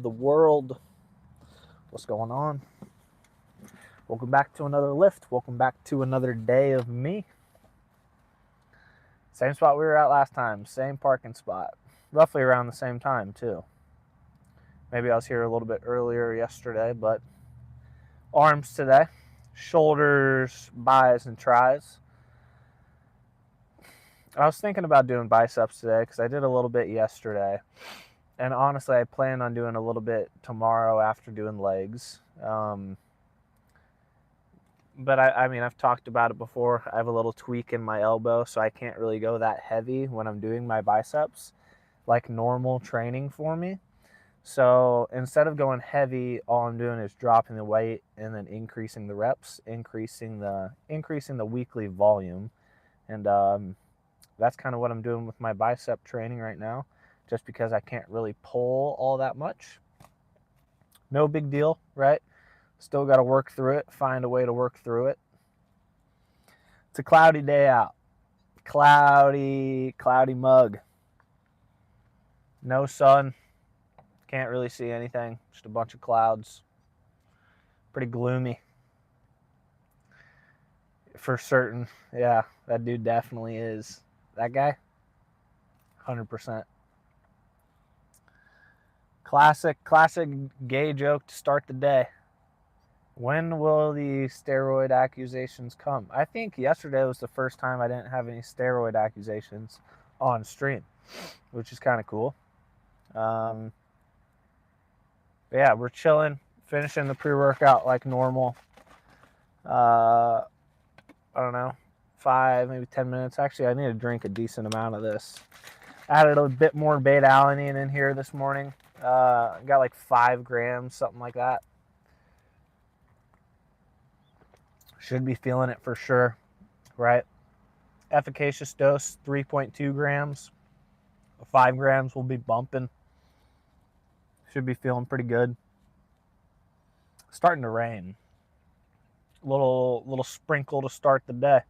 the world. What's going on? Welcome back to another lift. Welcome back to another day of me. Same spot we were at last time. Same parking spot. Roughly around the same time, too. Maybe I was here a little bit earlier yesterday, but arms today. Shoulders, bis, and tris. I was thinking about doing biceps today because I did a little bit yesterday. And honestly, I plan on doing a little bit tomorrow after doing legs. But I mean, I've talked about it before. I have a little tweak in my elbow, so I can't really go that heavy when I'm doing my biceps, like normal training for me. So instead of going heavy, all I'm doing is dropping the weight and then increasing the reps, increasing the weekly volume. And that's kind of what I'm doing with my bicep training right now, just because I can't really pull all that much. No big deal, right? Still got to work through it, find a way to work through it. It's a cloudy day out. Cloudy mug. No sun. Can't really see anything. Just a bunch of clouds. Pretty gloomy. For certain. Yeah, that dude definitely is. That guy? 100%. Classic gay joke to start the day. When will the steroid accusations come? I think yesterday was the first time I didn't have any steroid accusations on stream, which is kind of cool. But yeah, we're chilling, finishing the pre-workout like normal. I don't know, 5, maybe 10 minutes. Actually, I need to drink a decent amount of this. Added a bit more beta-alanine in here this morning. Got like 5 grams, something like that. Should be feeling it for sure, right? Efficacious dose, 3.2 grams. 5 grams will be bumping. Should be feeling pretty good. Starting to rain. Little sprinkle to start the day.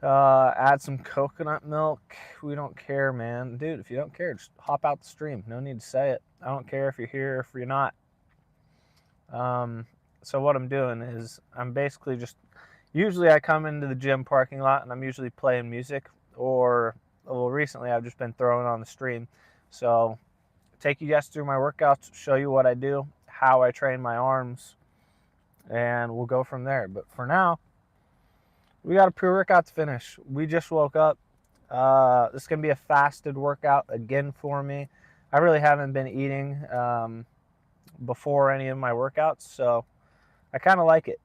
Add some coconut milk. We don't care, man. Dude, if you don't care, just hop out the stream. No need to say it. I don't care if you're here or if you're not. So what I'm doing is I'm basically just, usually I come into the gym parking lot and I'm usually playing music, or, well, recently I've just been throwing on the stream. So take you guys through my workouts, show you what I do, how I train my arms, and we'll go from there. But for now, we got a pre-workout to finish. We just woke up. This is going to be a fasted workout again for me. I really haven't been eating before any of my workouts, so I kind of like it.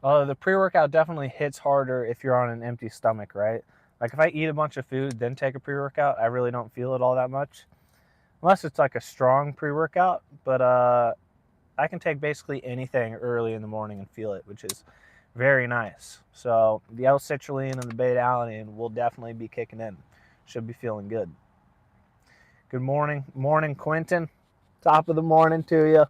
Although the pre-workout definitely hits harder if you're on an empty stomach, right? Like if I eat a bunch of food, then take a pre-workout, I really don't feel it all that much. Unless it's like a strong pre-workout, but I can take basically anything early in the morning and feel it, which is very nice. So the L-citrulline and the beta-alanine will definitely be kicking in. Should be feeling good. Good morning. Morning, Quentin. Top of the morning to you.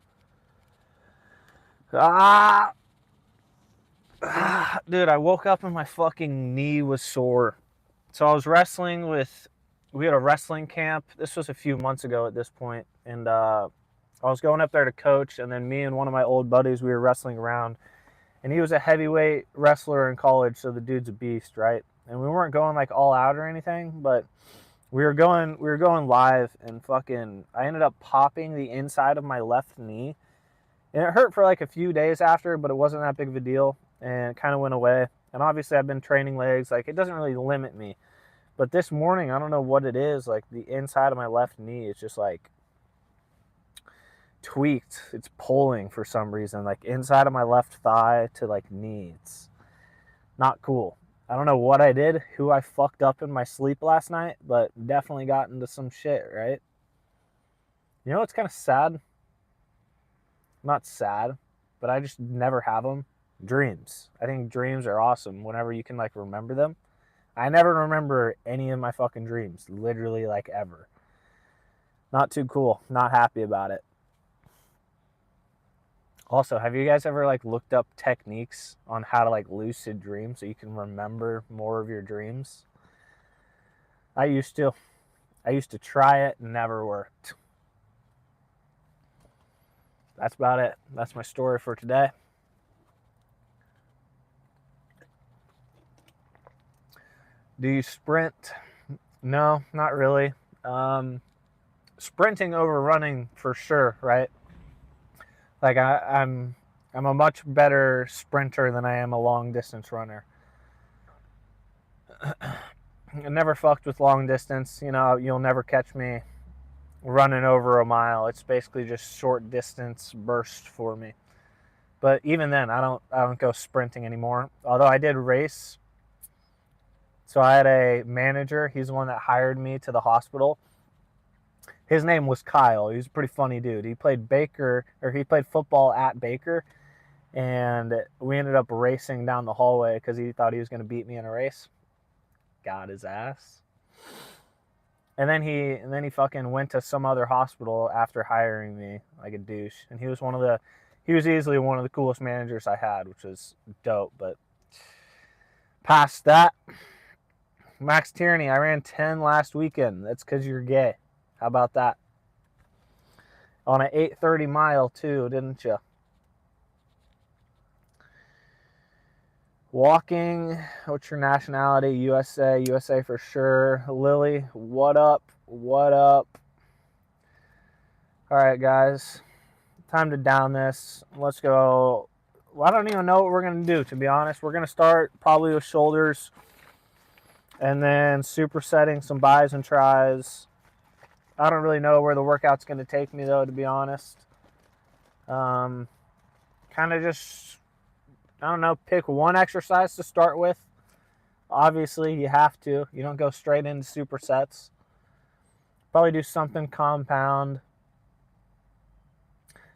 Dude, I woke up and my fucking knee was sore. So I was wrestling we had a wrestling camp. This was a few months ago at this point. And I was going up there to coach, and then me and one of my old buddies, we were wrestling around. And he was a heavyweight wrestler in college, so the dude's a beast, right? And we weren't going like all out or anything, but we were going live, and fucking I ended up popping the inside of my left knee. And it hurt for like a few days after, but it wasn't that big of a deal, and it kind of went away. And obviously I've been training legs, like it doesn't really limit me. But this morning, I don't know what it is, like the inside of my left knee is just like tweaked. It's pulling for some reason, like inside of my left thigh to like knee. It's not cool. I don't know what I did, who I fucked up in my sleep last night, but definitely got into some shit, right? You know what's kind of sad? Not sad, but I just never have them. Dreams. I think dreams are awesome whenever you can like remember them. I never remember any of my fucking dreams, literally like ever. Not too cool. Not happy about it. Also, have you guys ever like looked up techniques on how to like lucid dream so you can remember more of your dreams? I used to. I used to try it, never worked. That's about it. That's my story for today. Do you sprint? No, not really. Sprinting over running for sure, right? Like I'm a much better sprinter than I am a long distance runner. I never fucked with long distance. You know, you'll never catch me running over a mile. It's basically just short distance burst for me. But even then, I don't go sprinting anymore. Although I did race. So I had a manager. He's the one that hired me to the hospital. His name was Kyle. He was a pretty funny dude. He played football at Baker, and we ended up racing down the hallway because he thought he was going to beat me in a race. Got his ass. And then he fucking went to some other hospital after hiring me like a douche. And he was easily one of the coolest managers I had, which was dope. But past that, Max Tierney, I ran 10 last weekend. That's because you're gay. How about that? On an 8:30 mile too, didn't you? Walking, what's your nationality? USA for sure. Lily, what up? What up? All right, guys. Time to down this. Let's go. Well, I don't even know what we're going to do, to be honest. We're going to start probably with shoulders and then supersetting some bis and tris. I don't really know where the workout's going to take me, though, to be honest. Kind of just, I don't know, pick one exercise to start with. Obviously, you have to. You don't go straight into supersets. Probably do something compound.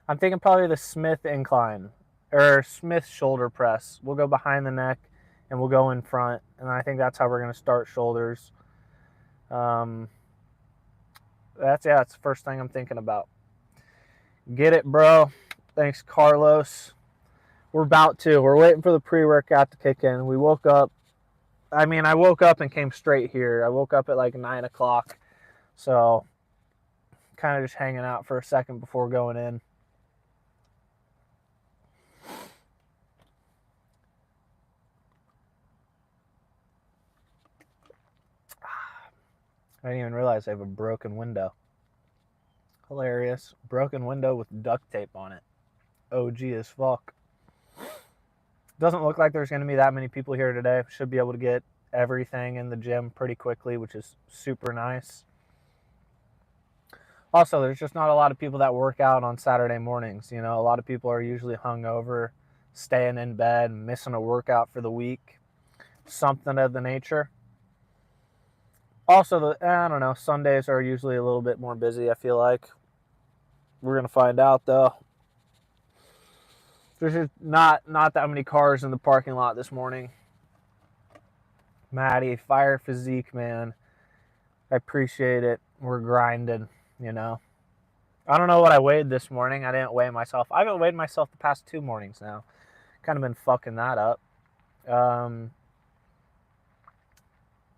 I'm thinking probably the Smith incline or Smith shoulder press. We'll go behind the neck and we'll go in front. And I think that's how we're going to start shoulders. That's the first thing I'm thinking about. Get it, bro. Thanks, Carlos. We're waiting for the pre-workout to kick in. We woke up. I woke up and came straight here. I woke up at like 9 o'clock. So kind of just hanging out for a second before going in. I didn't even realize I have a broken window. Hilarious. Broken window with duct tape on it. OG as fuck. Doesn't look like there's going to be that many people here today. Should be able to get everything in the gym pretty quickly, which is super nice. Also, there's just not a lot of people that work out on Saturday mornings. You know, a lot of people are usually hungover, staying in bed, missing a workout for the week, something of the nature. Also, I don't know, Sundays are usually a little bit more busy, I feel like. We're going to find out, though. There's just not that many cars in the parking lot this morning. Maddie, fire Physique, man. I appreciate it. We're grinding, you know. I don't know what I weighed this morning. I didn't weigh myself. I haven't weighed myself the past 2 mornings now. Kind of been fucking that up. And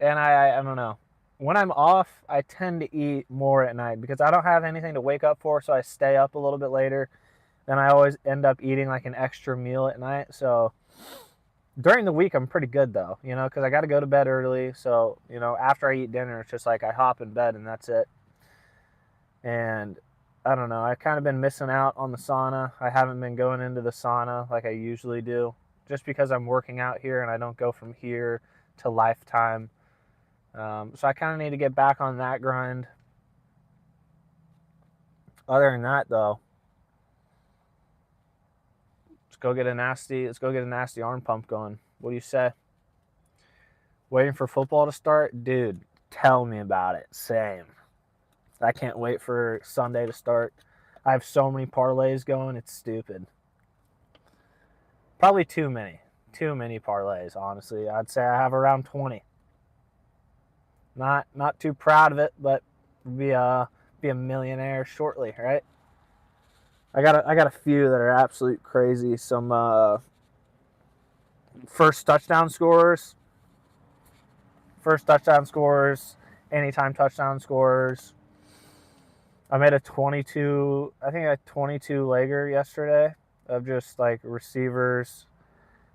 I don't know. When I'm off, I tend to eat more at night because I don't have anything to wake up for, so I stay up a little bit later. Then I always end up eating like an extra meal at night. So during the week, I'm pretty good though, you know, because I got to go to bed early. So, you know, after I eat dinner, it's just like I hop in bed and that's it. And I don't know. I've kind of been missing out on the sauna. I haven't been going into the sauna like I usually do just because I'm working out here and I don't go from here to Lifetime. So I kind of need to get back on that grind. Other than that, though, let's go get a nasty arm pump going. What do you say? Waiting for football to start? Dude, tell me about it. Same. I can't wait for Sunday to start. I have so many parlays going, it's stupid. Probably too many parlays, honestly. I'd say I have around 20. Not too proud of it, but be a millionaire shortly, right? I got a few that are absolute crazy. Some first touchdown scorers, anytime touchdown scores. I made a 22, I think a 22 legger yesterday of just like receivers.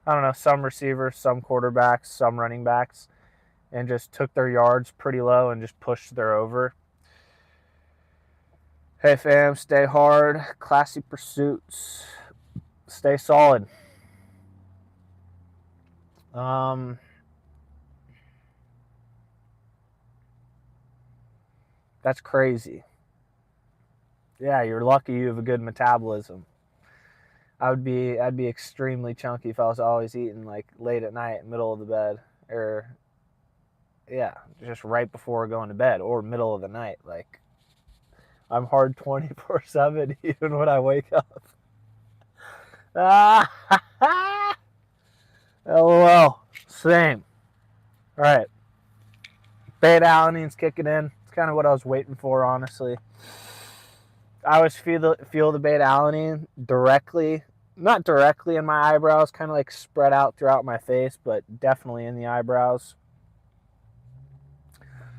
I don't know, some receivers, some quarterbacks, some running backs, and just took their yards pretty low and just pushed their over. Hey fam, stay hard, classy pursuits, stay solid. That's crazy. Yeah, you're lucky you have a good metabolism. I'd be extremely chunky if I was always eating like late at night, middle of the bed, or yeah, just right before going to bed or middle of the night. Like I'm hard 24/7 even when I wake up. LOL. Same. All right. Beta alanine's kicking in. It's kind of what I was waiting for, honestly. I always feel the beta alanine directly, not directly in my eyebrows, kind of like spread out throughout my face, but definitely in the eyebrows.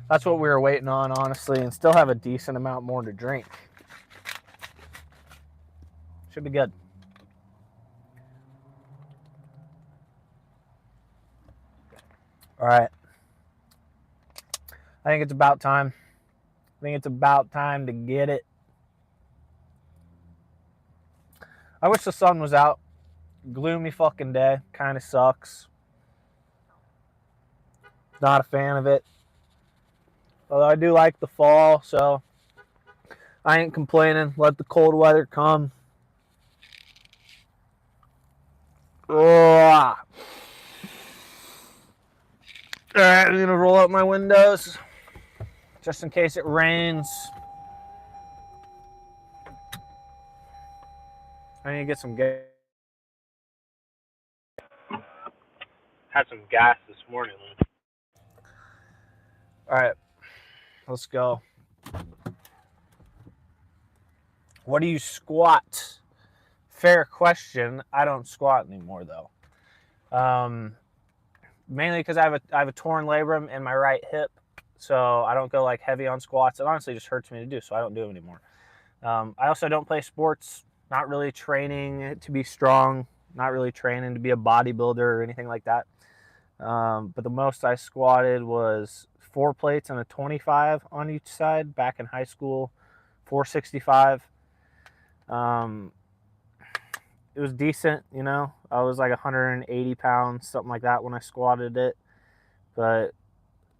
That's what we were waiting on, honestly, and still have a decent amount more to drink. Should be good. All right. I think it's about time. I think it's about time to get it. I wish the sun was out. Gloomy fucking day. Kind of sucks. Not a fan of it. Although I do like the fall, so I ain't complaining. Let the cold weather come. All right, I'm gonna roll up my windows just in case it rains. I need to get some gas. Had some gas this morning. All right, let's go. What do you squat? Fair question. I don't squat anymore though. Mainly because I have a torn labrum in my right hip, so I don't go like heavy on squats. It honestly just hurts me to do, so I don't do it anymore. I also don't play sports. Not really training to be strong. Not really training to be a bodybuilder or anything like that. But the most I squatted was 4 plates and a 25 on each side back in high school, 465. It was decent, you know. I was like 180 pounds, something like that when I squatted it. But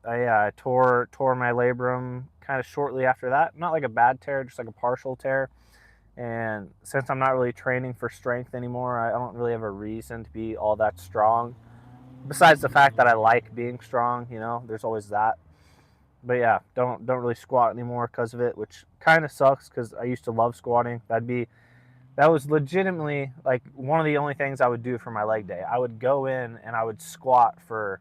I tore my labrum kind of shortly after that. Not like a bad tear, just like a partial tear. And since I'm not really training for strength anymore, I don't really have a reason to be all that strong. Besides the fact that I like being strong, you know, there's always that. But yeah, don't really squat anymore because of it, which kind of sucks because I used to love squatting. That was legitimately like one of the only things I would do for my leg day. I would go in and I would squat for,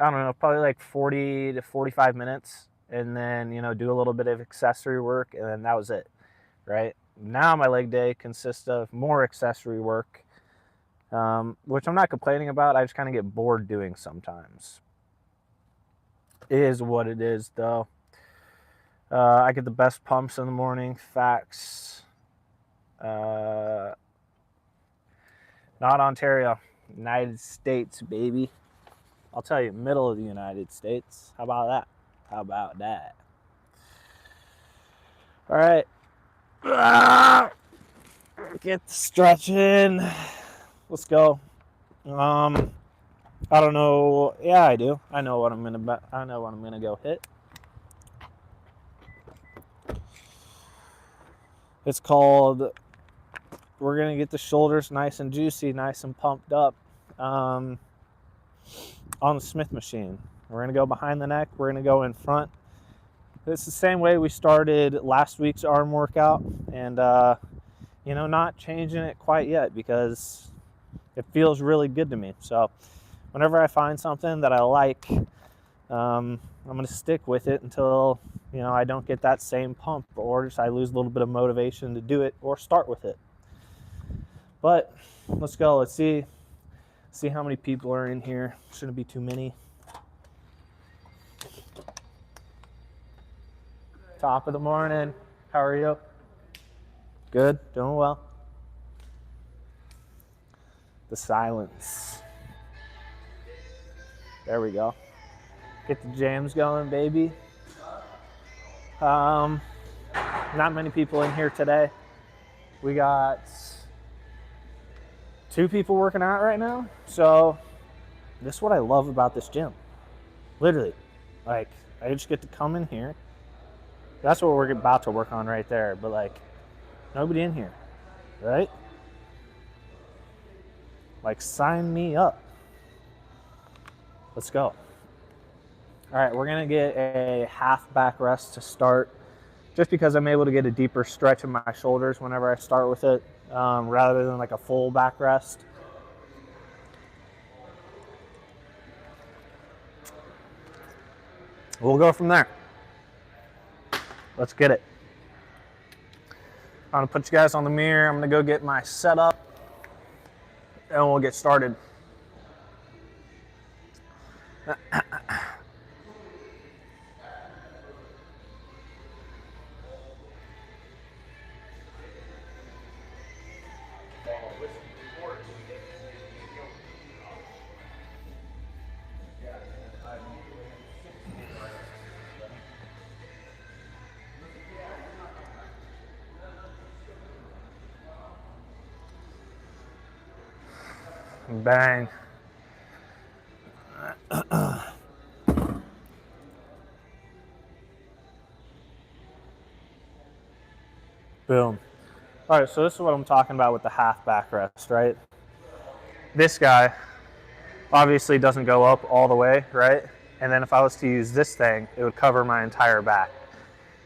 I don't know, probably like 40 to 45 minutes and then, you know, do a little bit of accessory work and then that was it, right? Now my leg day consists of more accessory work, which I'm not complaining about. I just kind of get bored doing sometimes. It is what it is, though. I get the best pumps in the morning. Facts. Not Ontario. United States, baby. I'll tell you, middle of the United States. How about that? How about that? All right. Get the stretch in. Let's go. I don't know. Yeah, I do. I know what I'm gonna go hit. It's called. We're gonna get the shoulders nice and juicy, nice and pumped up, on the Smith machine. We're gonna go behind the neck. We're gonna go in front. It's the same way we started last week's arm workout, and you know, not changing it quite yet because it feels really good to me. So whenever I find something that I like, I'm going to stick with it until, you know, I don't get that same pump or just I lose a little bit of motivation to do it or start with it. But let's go. Let's see how many people are in here. Shouldn't be too many. Top of the morning. How are you? Good, doing well. The silence. There we go. Get the jams going, baby. Not many people in here today. We got 2 people working out right now. So this is what I love about this gym. Literally, like, I just get to come in here. That's what we're about to work on right there. But like, nobody in here, right? Like, sign me up. Let's go. All right, we're gonna get a half back rest to start, just because I'm able to get a deeper stretch in my shoulders whenever I start with it, rather than like a full back rest. We'll go from there. Let's get it. I'm gonna put you guys on the mirror. I'm gonna go get my setup, and we'll get started. Bang. Boom. All right, so this is what I'm talking about with the half back rest, right? This guy obviously doesn't go up all the way, right? And then if I was to use this thing, it would cover my entire back.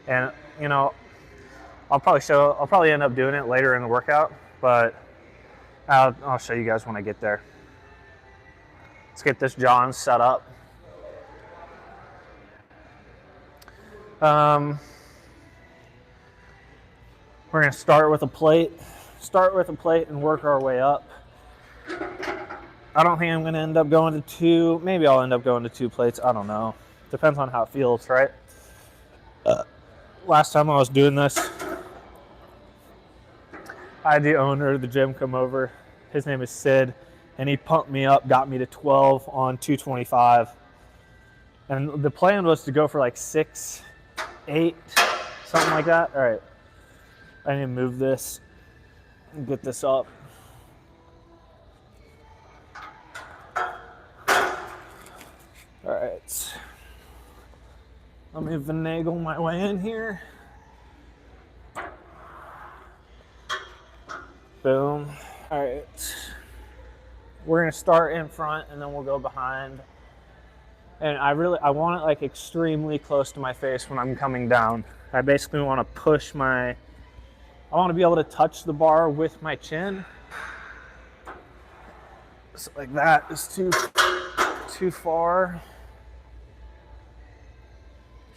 And, you know, I'll probably end up doing it later in the workout, but I'll show you guys when I get there. Let's get this John set up. We're gonna start with a plate and work our way up. I don't think I'm gonna end up going to 2. Maybe I'll end up going to 2 plates. I don't know. Depends on how it feels, right? Last time I was doing this, I had the owner of the gym come over. His name is Sid, and he pumped me up, got me to 12 on 225. And the plan was to go for like 6, 8, something like that. All right, I need to move this and get this up. All right, let me finagle my way in here. Boom. All right, we're gonna start in front and then we'll go behind. And I want it like extremely close to my face when I'm coming down. I basically want to push I want to be able to touch the bar with my chin. So like that is too far.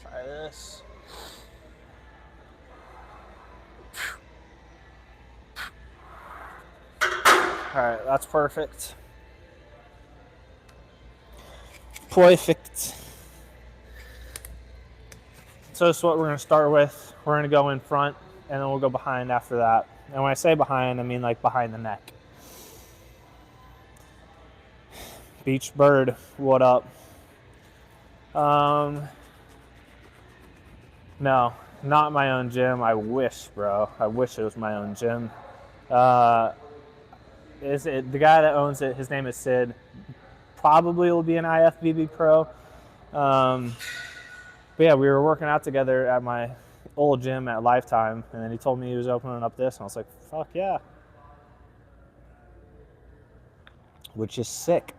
Try this. All right, that's perfect. Perfect. So this is what we're going to start with. We're going to go in front, and then we'll go behind after that. And when I say behind, I mean like behind the neck. Beach Bird, what up? No, not my own gym. I wish, bro. I wish it was my own gym. The guy that owns it, his name is Sid. Probably will be an IFBB pro. But yeah, we were working out together at my old gym at Lifetime, and then he told me he was opening up this, and I was like, fuck yeah. Which is sick.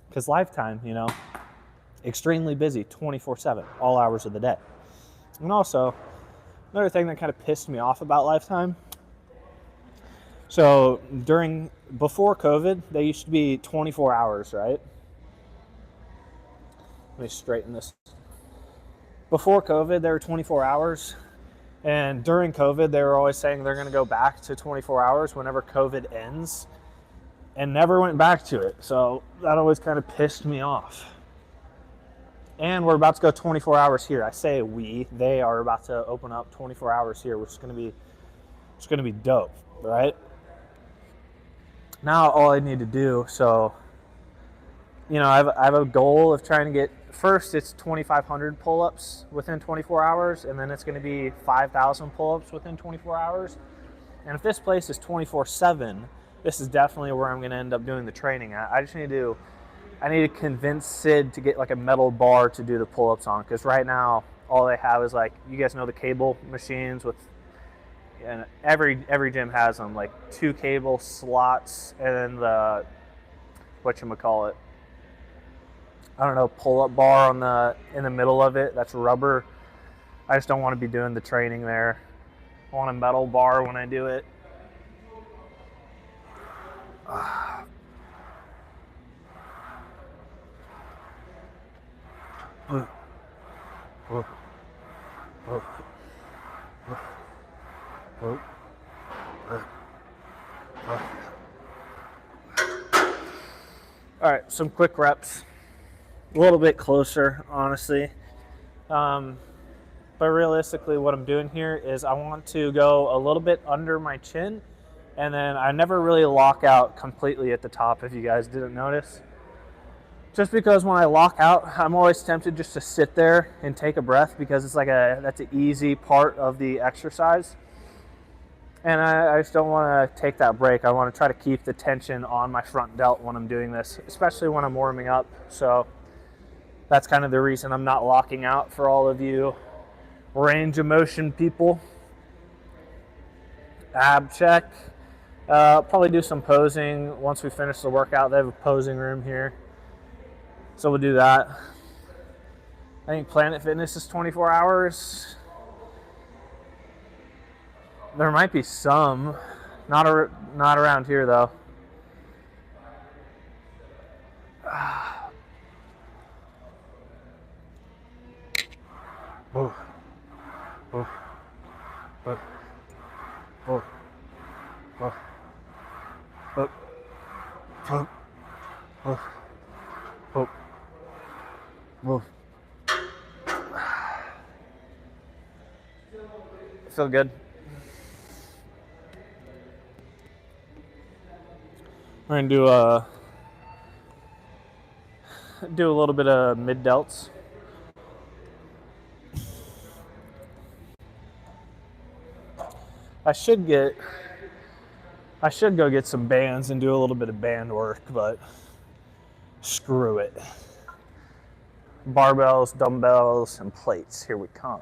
Because Lifetime, you know, extremely busy 24/7, all hours of the day. And also, another thing that kind of pissed me off about Lifetime. So before COVID, they used to be 24 hours, right? Let me straighten this. Before COVID, they were 24 hours. And during COVID, they were always saying they're going to go back to 24 hours whenever COVID ends, and never went back to it. So that always kind of pissed me off. And we're about to go 24 hours here. I say they are about to open up 24 hours here, which is going to be dope, right? Now all I need to do, so, you know, I have a goal of trying to get, first it's 2,500 pull-ups within 24 hours, and then it's going to be 5,000 pull-ups within 24 hours. And if this place is 24/7, this is definitely where I'm going to end up doing the training at. I need to convince Sid to get like a metal bar to do the pull-ups on, because right now all they have is like, you guys know the cable machines with, and every gym has them, like 2 cable slots, and then the, whatchamacallit, I don't know, pull-up bar in the middle of it that's rubber. I just don't want to be doing the training there. I want a metal bar when I do it. All right, some quick reps. A little bit closer, honestly. But realistically, what I'm doing here is I want to go a little bit under my chin, and then I never really lock out completely at the top, if you guys didn't notice. Just because when I lock out, I'm always tempted just to sit there and take a breath, because it's like that's an easy part of the exercise. And I just don't want to take that break. I want to try to keep the tension on my front delt when I'm doing this, especially when I'm warming up. So that's kind of the reason I'm not locking out for all of you range of motion people. Ab check. Probably do some posing once we finish the workout. They have a posing room here, so we'll do that. I think Planet Fitness is 24 hours. There might be some, not around here though. Oh. Oh. Oh. Oh. Oh. Oh. Oh. Oh. Oh. Oh. Feel good. We're gonna do a little bit of mid delts. I should go get some bands and do a little bit of band work, but screw it. Barbells, dumbbells, and plates. Here we come.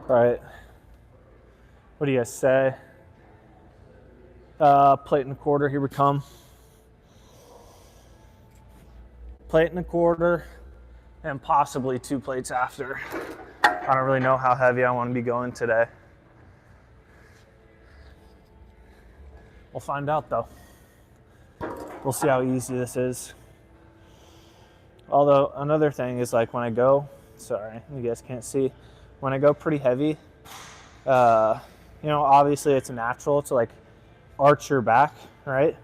All right, what do you guys say? Plate and a quarter, here we come. Plate and a quarter, and possibly 2 plates after. I don't really know how heavy I want to be going today. We'll find out though. We'll see how easy this is. Although another thing is, like, when I go, sorry, you guys can't see, when I go pretty heavy, you know, obviously it's natural to like arch your back, right?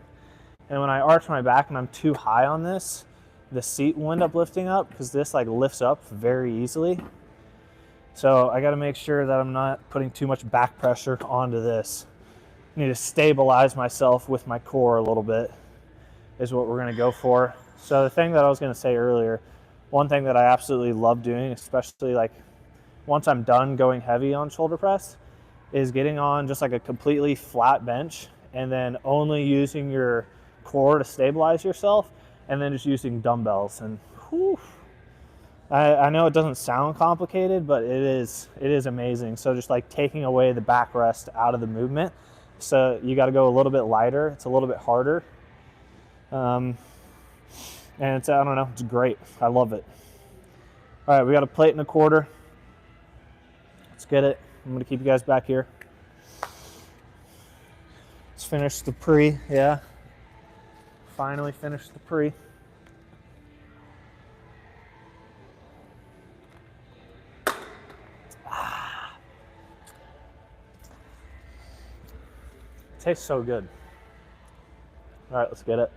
And when I arch my back and I'm too high on this, the seat will end up lifting up, because this like lifts up very easily. So I got to make sure that I'm not putting too much back pressure onto this. I need to stabilize myself with my core a little bit is what we're going to go for. So the thing that I was going to say earlier, one thing that I absolutely love doing, especially like once I'm done going heavy on shoulder press, is getting on just like a completely flat bench and then only using your core to stabilize yourself, and then just using dumbbells. And whew, I know it doesn't sound complicated, but it is amazing. So just like taking away the backrest out of the movement. So you got to go a little bit lighter. It's a little bit harder. And it's, I don't know, it's great. I love it. All right, we got a plate and a quarter. Let's get it. I'm gonna keep you guys back here. Let's finish the pre, yeah. Finally finished the pre. Tastes so good. All right, let's get it.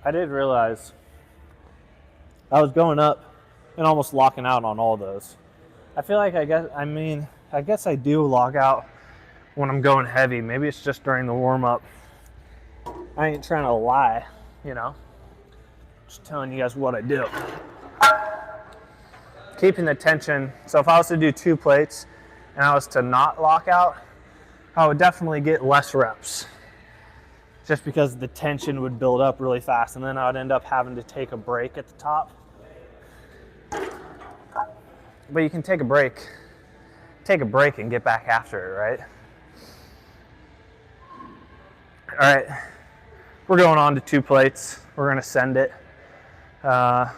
I did realize I was going up and almost locking out on all those. I feel like I guess I do lock out when I'm going heavy. Maybe it's just during the warm-up. I ain't trying to lie, you know. Just telling you guys what I do. Keeping the tension. So if I was to do 2 plates and I was to not lock out, I would definitely get less reps. Just because the tension would build up really fast, and then I would end up having to take a break at the top. But you can take a break and get back after it, right? All right, we're going on to 2 plates. We're gonna send it. We're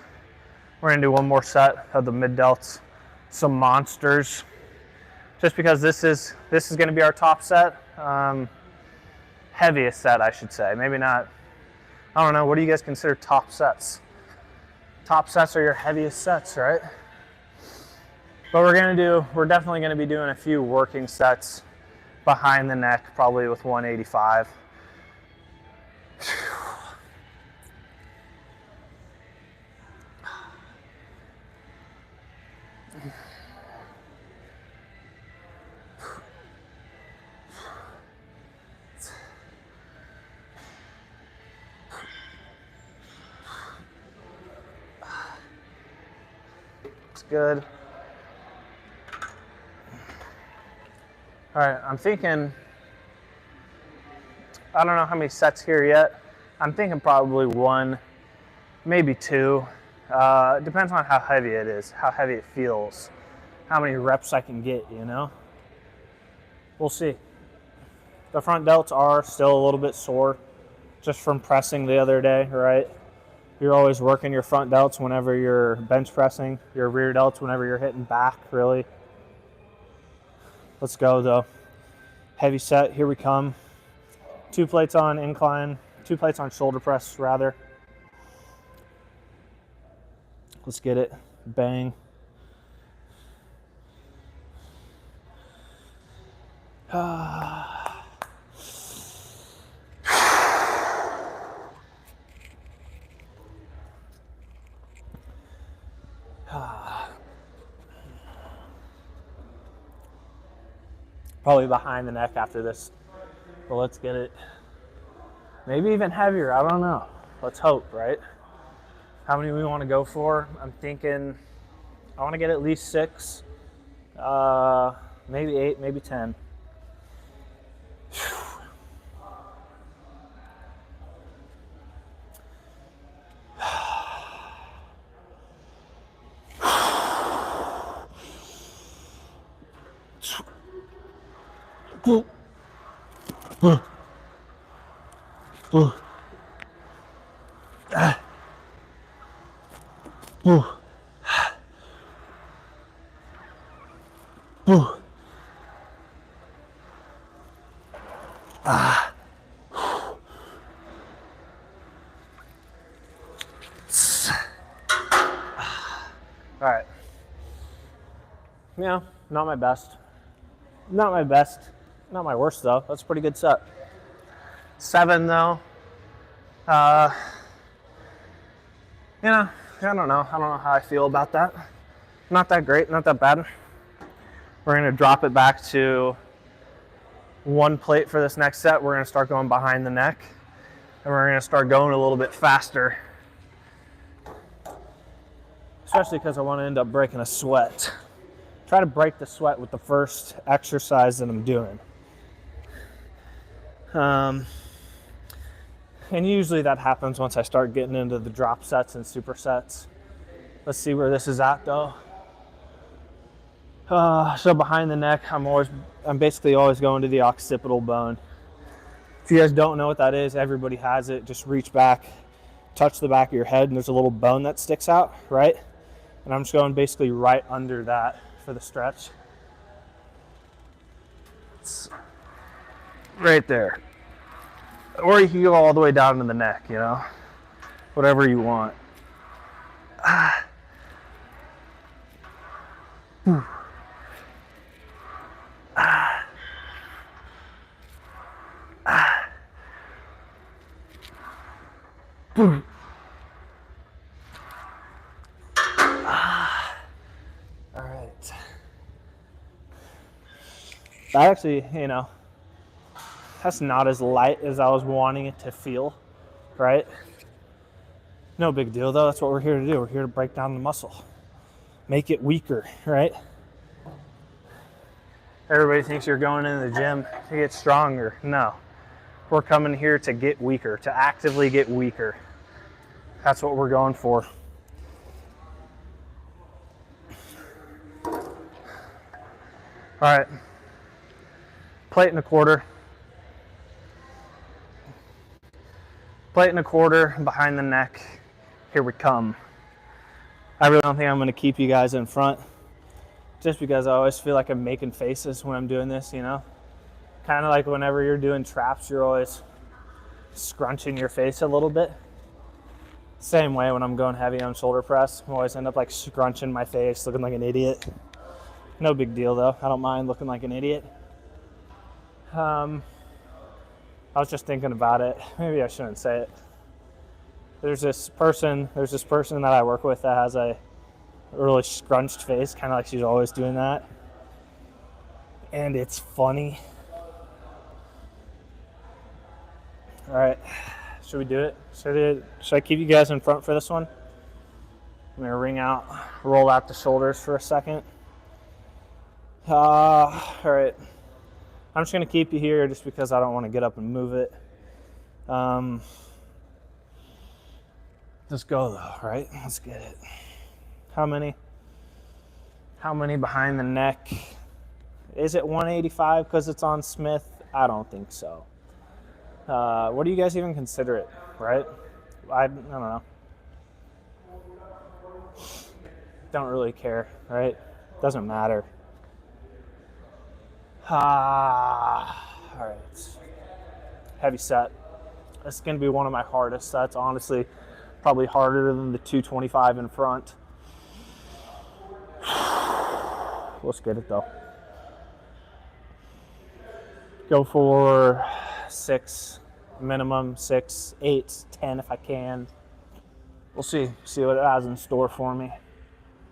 gonna do one more set of the mid delts, some monsters, just because this is gonna be our top set. Heaviest set, I should say. Maybe not, I don't know, what do you guys consider top sets? Top sets are your heaviest sets, right? But we're definitely gonna be doing a few working sets behind the neck, probably with 185. Good. All right, I'm thinking, I don't know how many sets here yet. I'm thinking probably 1, maybe 2. Depends on how heavy it is, how heavy it feels, how many reps I can get, you know? We'll see. The front delts are still a little bit sore just from pressing the other day, right? You're always working your front delts whenever you're bench pressing, your rear delts whenever you're hitting back, really. Let's go though. Heavy set, here we come. 2 plates on incline, 2 plates on shoulder press rather. Let's get it, bang. Probably behind the neck after this, but let's get it. Maybe even heavier, I don't know. Let's hope, right? How many we want to go for? I'm thinking I want to get at least 6, maybe 8, maybe 10. All right. Yeah, not my best. Not my best. Not my worst though. That's a pretty good set. 7 though. You know, I don't know. I don't know how I feel about that. Not that great, not that bad. We're gonna drop it back to 1 plate for this next set. We're gonna start going behind the neck. And we're gonna start going a little bit faster. Especially because I want to end up breaking a sweat. Try to break the sweat with the first exercise that I'm doing. And usually that happens once I start getting into the drop sets and supersets. Let's see where this is at though. So behind the neck, I'm basically always going to the occipital bone. If you guys don't know what that is, everybody has it. Just reach back, touch the back of your head, and there's a little bone that sticks out, right? And I'm just going basically right under that for the stretch. It's right there. Or you can go all the way down to the neck, you know, whatever you want. All right. That actually, you know, that's not as light as I was wanting it to feel, right? No big deal though. That's what we're here to do. We're here to break down the muscle, make it weaker, right? Everybody thinks you're going into the gym to get stronger. No, we're coming here to get weaker, to actively get weaker. That's what we're going for. All right, plate and a quarter. Plate and a quarter behind the neck. Here we come. I really don't think I'm going to keep you guys in front, just because I always feel like I'm making faces when I'm doing this, you know? Kind of like whenever you're doing traps, you're always scrunching your face a little bit. Same way when I'm going heavy on shoulder press, I always end up like scrunching my face, looking like an idiot. No big deal though. I don't mind looking like an idiot. I was just thinking about it. Maybe I shouldn't say it. There's this person that I work with that has a really scrunched face, kind of like she's always doing that. And it's funny. All right, should we do it? Should I keep you guys in front for this one? I'm gonna roll out the shoulders for a second. All right. I'm just gonna keep you here just because I don't want to get up and move it. Let's go though, right? Let's get it. How many behind the neck? Is it 185 because it's on Smith? I don't think so. What do you guys even consider it, right? I don't know. Don't really care, right? Doesn't matter. All right. Heavy set. This is going to be one of my hardest sets, honestly. Probably harder than the 225 in front. Let's get it though. Go for 6, minimum 6, 8, 10 if I can. We'll see what it has in store for me.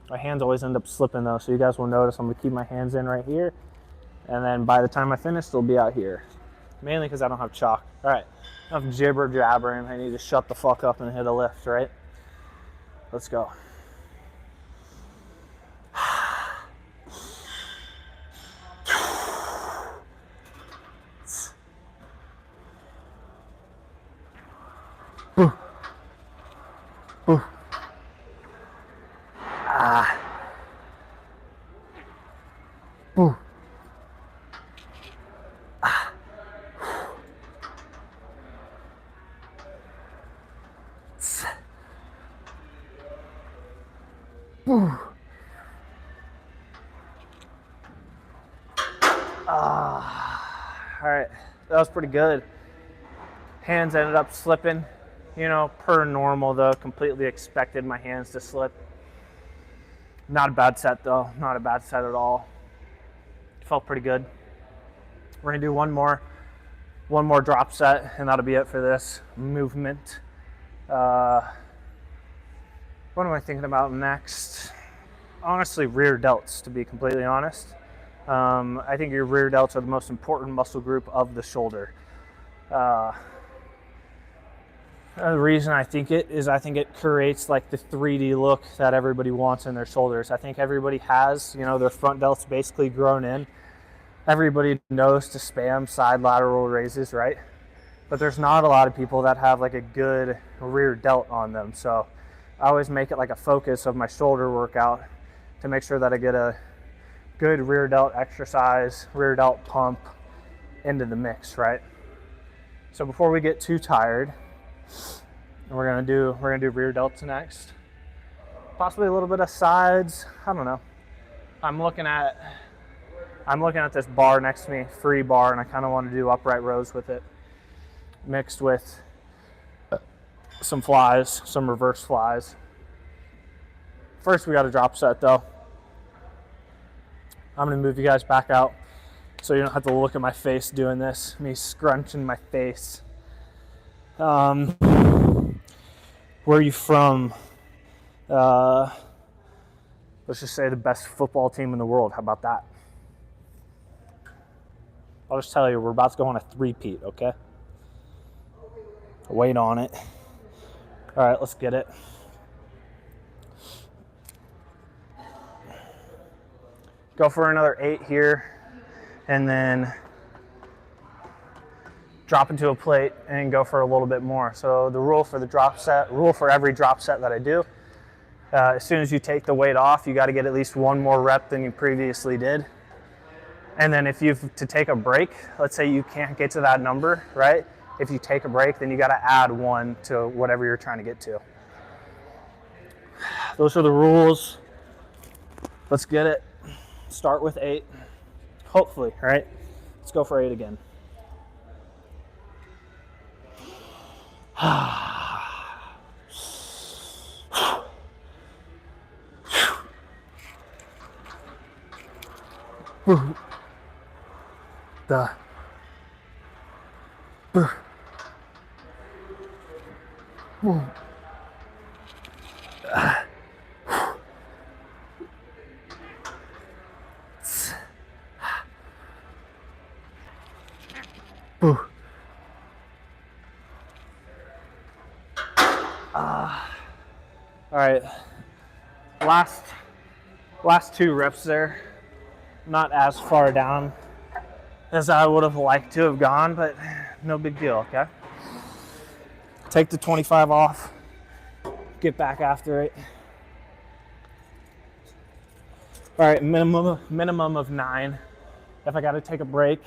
My hands always end up slipping though, so you guys will notice I'm gonna keep my hands in right here. And then by the time I finish, they'll be out here. Mainly because I don't have chalk. All right, enough jibber jabbering. I need to shut the fuck up and hit a lift, right? Let's go. All right, that was pretty good. Hands ended up slipping, you know, per normal though. Completely expected my hands to slip. Not a bad set though, not a bad set at all. Felt pretty good. We're gonna do one more drop set, and that'll be it for this movement. What am I thinking about next? Honestly, rear delts, to be completely honest. I think your rear delts are the most important muscle group of the shoulder. The reason I think it is I think it creates like the 3D look that everybody wants in their shoulders. I think everybody has, you know, their front delts basically grown in. Everybody knows to spam side lateral raises, right? But there's not a lot of people that have like a good rear delt on them. So I always make it like a focus of my shoulder workout to make sure that I get a good rear delt exercise, rear delt pump into the mix, right? So before we get too tired, we're gonna do rear delts next. Possibly a little bit of sides. I don't know. I'm looking at this bar next to me, free bar, and I kind of want to do upright rows with it, mixed with some flies, some reverse flies. First, we got a drop set though. I'm gonna move you guys back out so you don't have to look at my face doing this, me scrunching my face. Where are you from? Let's just say the best football team in the world. How about that? I'll just tell you, we're about to go on a three-peat, okay? Wait on it. All right, let's get it. Go for another 8 here, and then drop into a plate and go for a little bit more. So the rule for the drop set, rule for every drop set that I do, as soon as you take the weight off, you got to get at least one more rep than you previously did. And then if you've to take a break, let's say you can't get to that number, right? If you take a break, then you got to add 1 to whatever you're trying to get to. Those are the rules. Let's get it. Start with 8, hopefully, all right? Let's go for 8 again. All right, last 2 reps there. Not as far down as I would have liked to have gone, but no big deal, okay? Take the 25 off, get back after it. All right, minimum of 9. If I gotta take a break,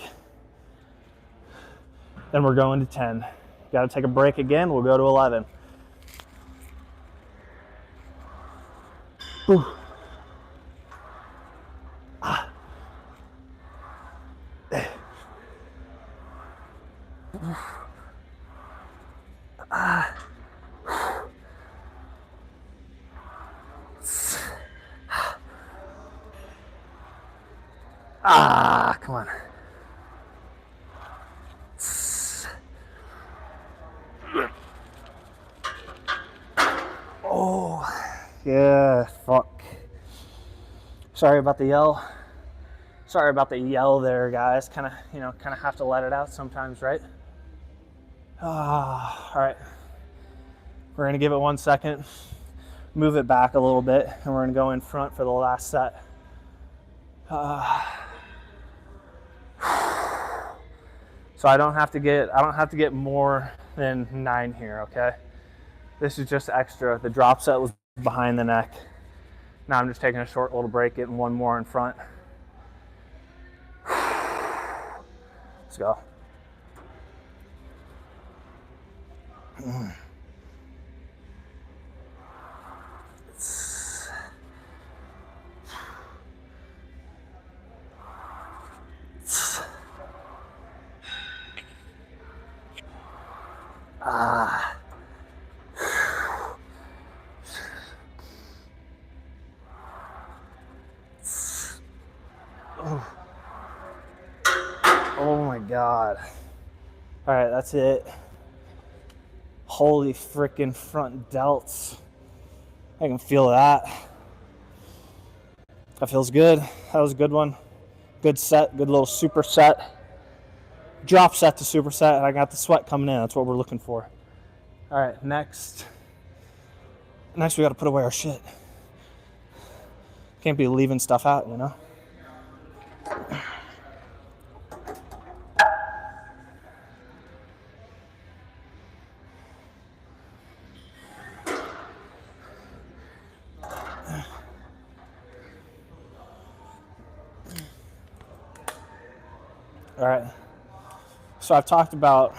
then we're going to 10. Gotta take a break again, we'll go to 11. Whew. Come on. Oh, yeah, fuck. Sorry about the yell. Sorry about the yell there, guys. Kind of have to let it out sometimes, right? All right. We're gonna give it 1 second, move it back a little bit, and we're gonna go in front for the last set. So I don't have to get more than 9 here, okay? This is just extra. The drop set was behind the neck. Now I'm just taking a short little break, getting 1 more in front. Let's go. Oh my God. All right, that's it. Holy freaking front delts. I can feel that. That feels good. That was a good one. Good set, good little superset. Drop set to superset, and I got the sweat coming in. That's what we're looking for. All right, next we got to put away our shit. Can't be leaving stuff out, you know? All right. So I've talked about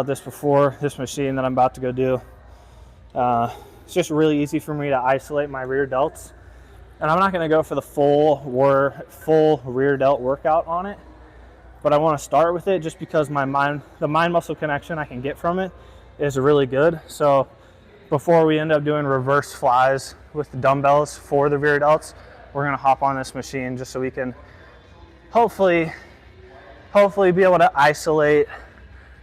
this before, this machine that I'm about to go do. It's just really easy for me to isolate my rear delts. And I'm not going to go for the full rear delt workout on it, but I want to start with it just because the mind muscle connection I can get from it is really good. So before we end up doing reverse flies with the dumbbells for the rear delts, we're going to hop on this machine just so we can hopefully be able to isolate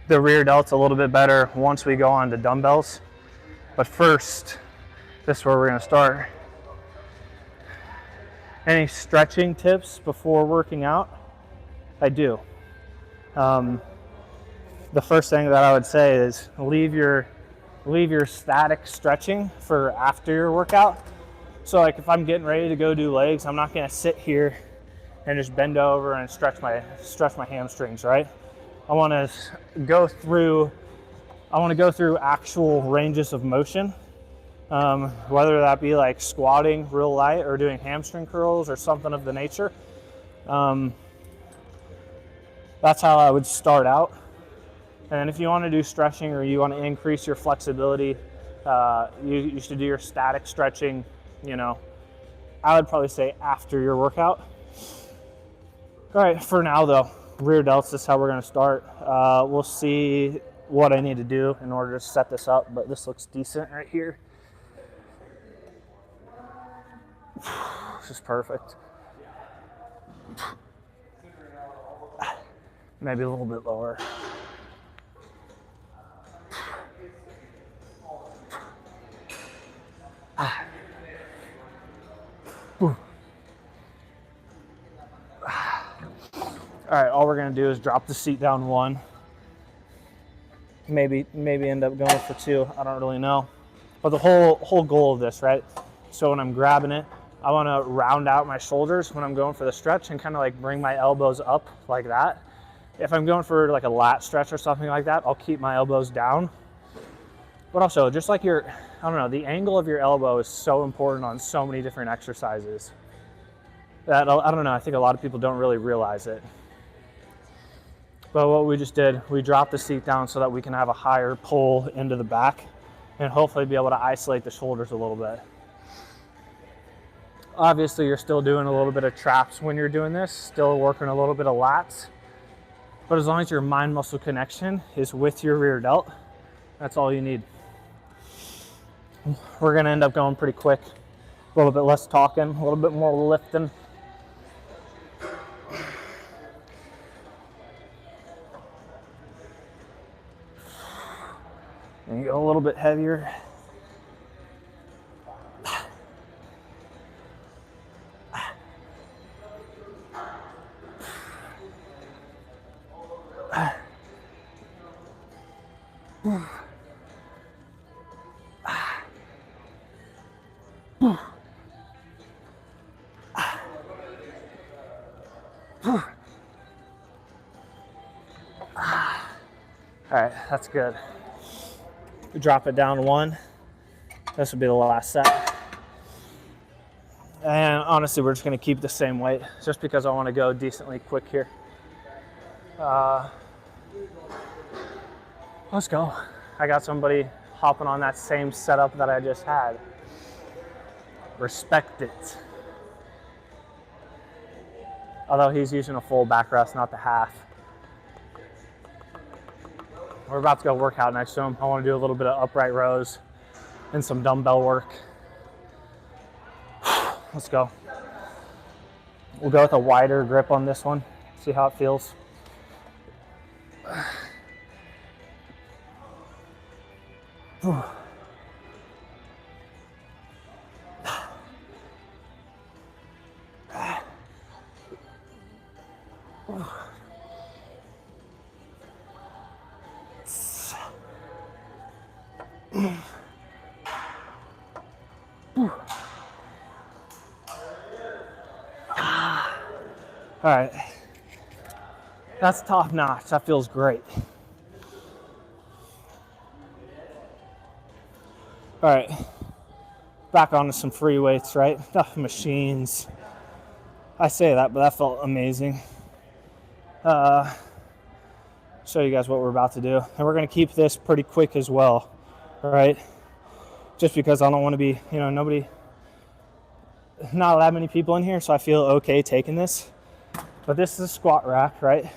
the rear delts a little bit better once we go on to dumbbells. But first, this is where we're going to start. Any stretching tips before working out? I do. The first thing that I would say is leave your static stretching for after your workout. So like if I'm getting ready to go do legs, I'm not going to sit here and just bend over and stretch my hamstrings, right? I want to go through actual ranges of motion. Whether that be like squatting real light or doing hamstring curls or something of the nature. That's how I would start out. And if you want to do stretching or you want to increase your flexibility, you should do your static stretching, you know, I would probably say after your workout. All right, for now though, rear delts is how we're going to start. We'll see what I need to do in order to set this up, but this looks decent right here. This is perfect. Maybe a little bit lower. All right, all we're gonna do is drop the seat down one. Maybe end up going for two. I don't really know. But the whole goal of this, right? So when I'm grabbing it, I want to round out my shoulders when I'm going for the stretch and kind of like bring my elbows up like that. If I'm going for like a lat stretch or something like that, I'll keep my elbows down. But also, just like I don't know, the angle of your elbow is so important on so many different exercises that, I don't know, I think a lot of people don't really realize it. But what we just did, we dropped the seat down so that we can have a higher pull into the back and hopefully be able to isolate the shoulders a little bit. Obviously, you're still doing a little bit of traps when you're doing this, still working a little bit of lats. But as long as your mind muscle connection is with your rear delt, that's all you need. We're gonna end up going pretty quick, a little bit less talking, a little bit more lifting. And you go a little bit heavier. All right, that's good. We drop it down one. This will be the last set. And honestly, we're just gonna keep the same weight just because I wanna go decently quick here. Let's go. I got somebody hopping on that same setup that I just had. Respect it. Although he's using a full back rest, not the half. We're about to go work out next to him. I want to do a little bit of upright rows and some dumbbell work. Let's go. We'll go with a wider grip on this one. See how it feels. All right. That's top notch. That feels great. All right. Back onto some free weights, right? Machines. I say that, but that felt amazing. Show you guys what we're about to do. And we're going to keep this pretty quick as well, right? Just because I don't want to be, not that many people in here, so I feel okay taking this. But this is a squat rack, right?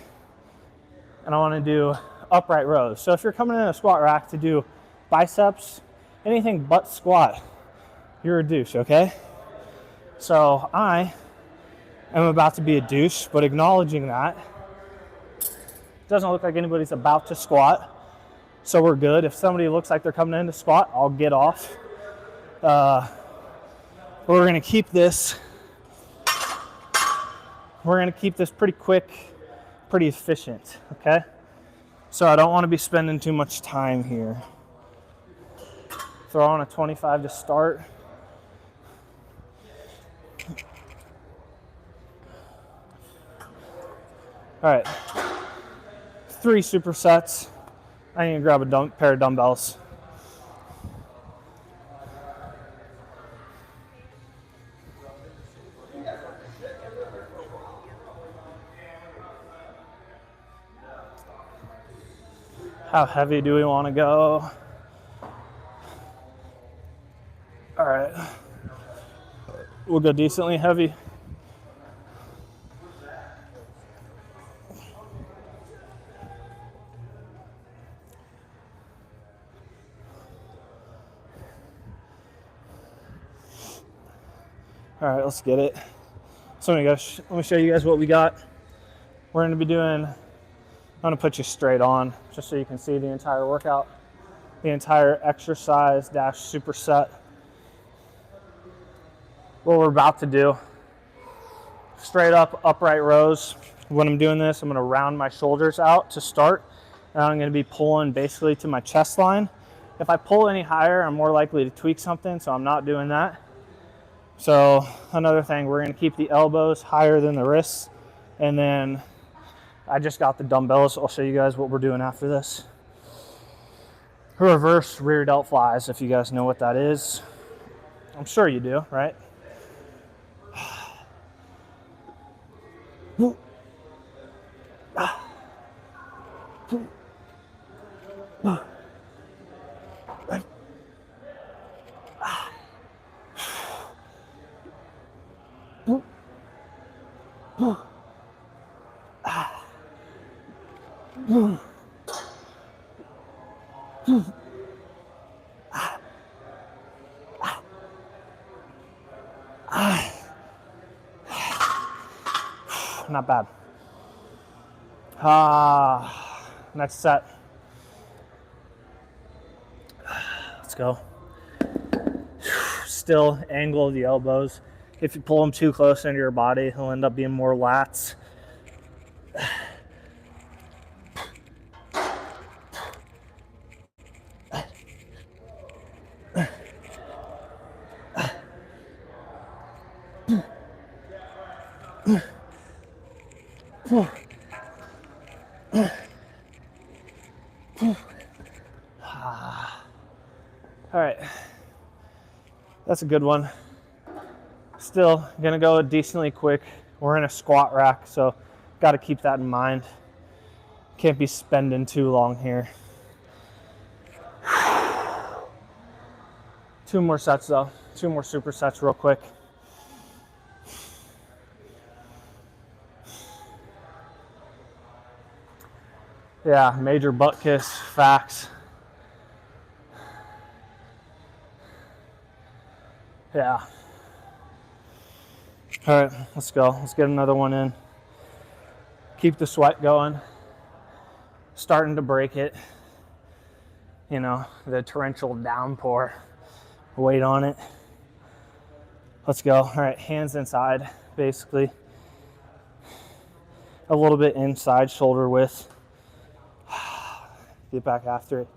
And I want to do upright rows. So if you're coming in a squat rack to do biceps, anything but squat, you're a douche, okay? So I am about to be a douche, but acknowledging that, it doesn't look like anybody's about to squat, so we're good. If somebody looks like they're coming in to squat, I'll get off. But we're gonna keep this. We're gonna keep this pretty quick, pretty efficient, okay? So I don't want to be spending too much time here. Throw on a 25 to start. All right, 3 supersets. I need to grab a pair of dumbbells. How heavy do we want to go? All right, we'll go decently heavy. All right, let's get it. So let me show you guys what we got. We're going to be doing, I'm going to put you straight on just so you can see the entire workout, the entire exercise dash superset. What we're about to do, straight up upright rows. When I'm doing this, I'm going to round my shoulders out to start, and I'm going to be pulling basically to my chest line. If I pull any higher, I'm more likely to tweak something, so I'm not doing that. So another thing, we're going to keep the elbows higher than the wrists, and then I just got the dumbbells. I'll show you guys what we're doing after this. Reverse rear delt flies, if you guys know what that is. I'm sure you do, right? Not bad. Next set. Let's go. Still angle the elbows. If you pull them too close into your body, he'll end up being more lats. All right, that's a good one. Still gonna go decently quick. We're in a squat rack, so got to keep that in mind. Can't be spending too long here. 2 more sets though, 2 more supersets real quick. Yeah, major butt kiss, facts. Yeah. All right, let's go. Let's get another one in. Keep the sweat going. Starting to break it. You know, the torrential downpour. Weight on it. Let's go. All right, hands inside, basically. A little bit inside shoulder width. Get back after it.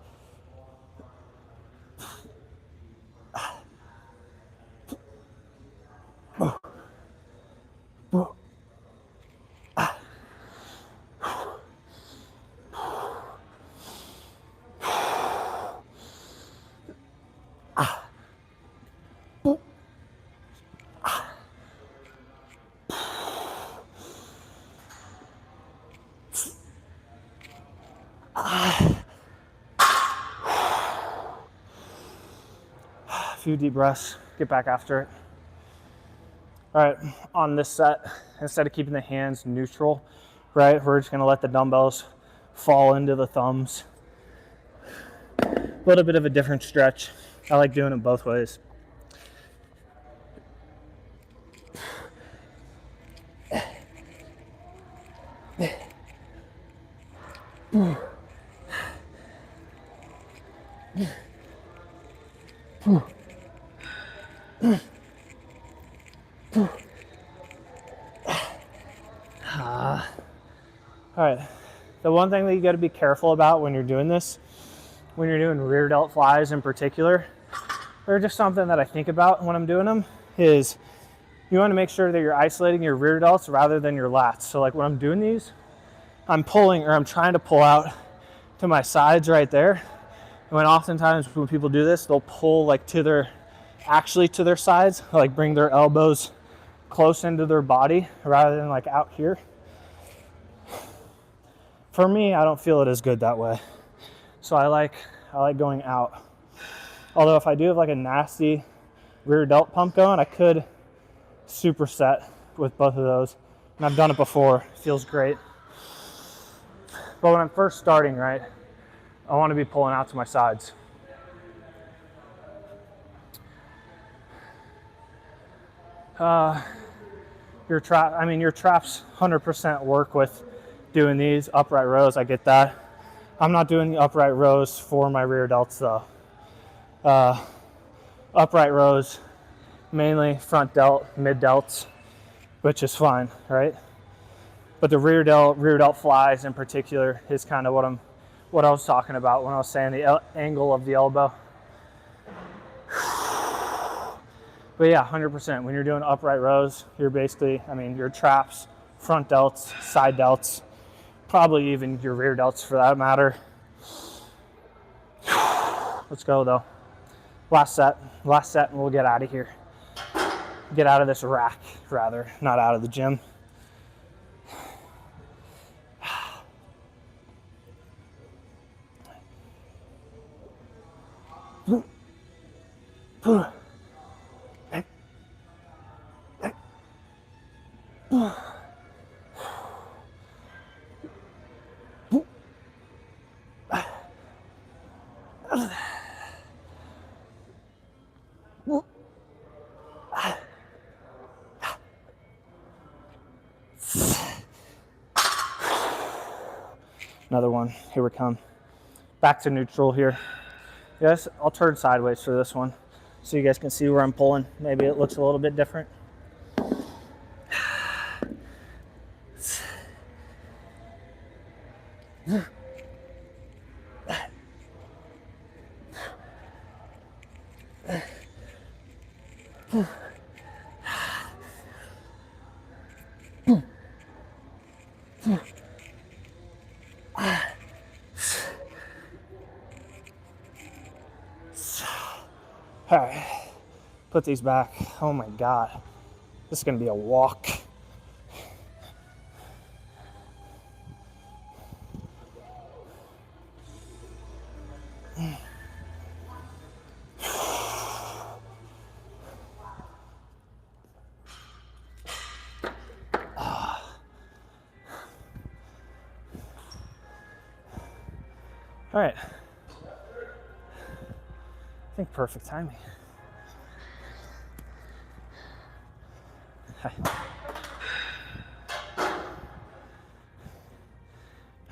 2 deep breaths, get back after it. All right, on this set, instead of keeping the hands neutral, right, we're just gonna let the dumbbells fall into the thumbs. A little bit of a different stretch. I like doing it both ways. All right, the one thing that you got to be careful about when you're doing this, when you're doing rear delt flies in particular, or just something that I think about when I'm doing them, is you want to make sure that you're isolating your rear delts rather than your lats. So like when I'm doing these, I'm pulling, or I'm trying to pull out to my sides right there. And when oftentimes when people do this, they'll pull like to their sides, like bring their elbows close into their body rather than like out here. For me, I don't feel it as good that way. So I like going out. Although if I do have like a nasty rear delt pump going, I could superset with both of those. And I've done it before, it feels great. But when I'm first starting, right, I want to be pulling out to my sides. Your traps 100% work with doing these upright rows. I get that. I'm not doing the upright rows for my rear delts though. Upright rows, mainly front delt, mid delts, which is fine, right? But the rear delt flies in particular is kind of what I was talking about when I was saying the angle of the elbow. But yeah, 100%. When you're doing upright rows, you're basically, your traps, front delts, side delts, probably even your rear delts for that matter. Let's go though. Last set and we'll get out of here. Get out of this rack, rather, not out of the gym. Another one, here we come. Back to neutral here. Yes, I'll turn sideways for this one so you guys can see where I'm pulling. Maybe it looks a little bit different. All right, put these back. Oh my God, this is gonna be a walk. All right, I think perfect timing.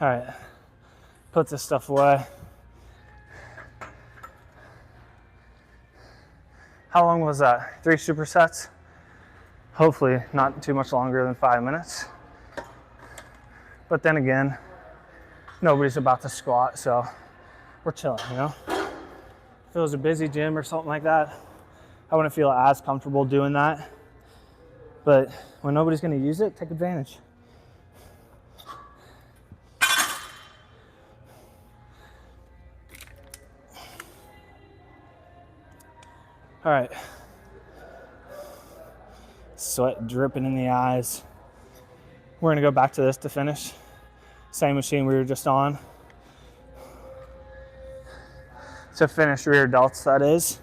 All right, put this stuff away. How long was that? 3 supersets? Hopefully not too much longer than 5 minutes. But then again, nobody's about to squat, so we're chilling, you know? If it was a busy gym or something like that, I wouldn't feel as comfortable doing that. But when nobody's gonna use it, take advantage. All right. Sweat dripping in the eyes. We're gonna go back to this to finish. Same machine we were just on. To finish rear delts, that is.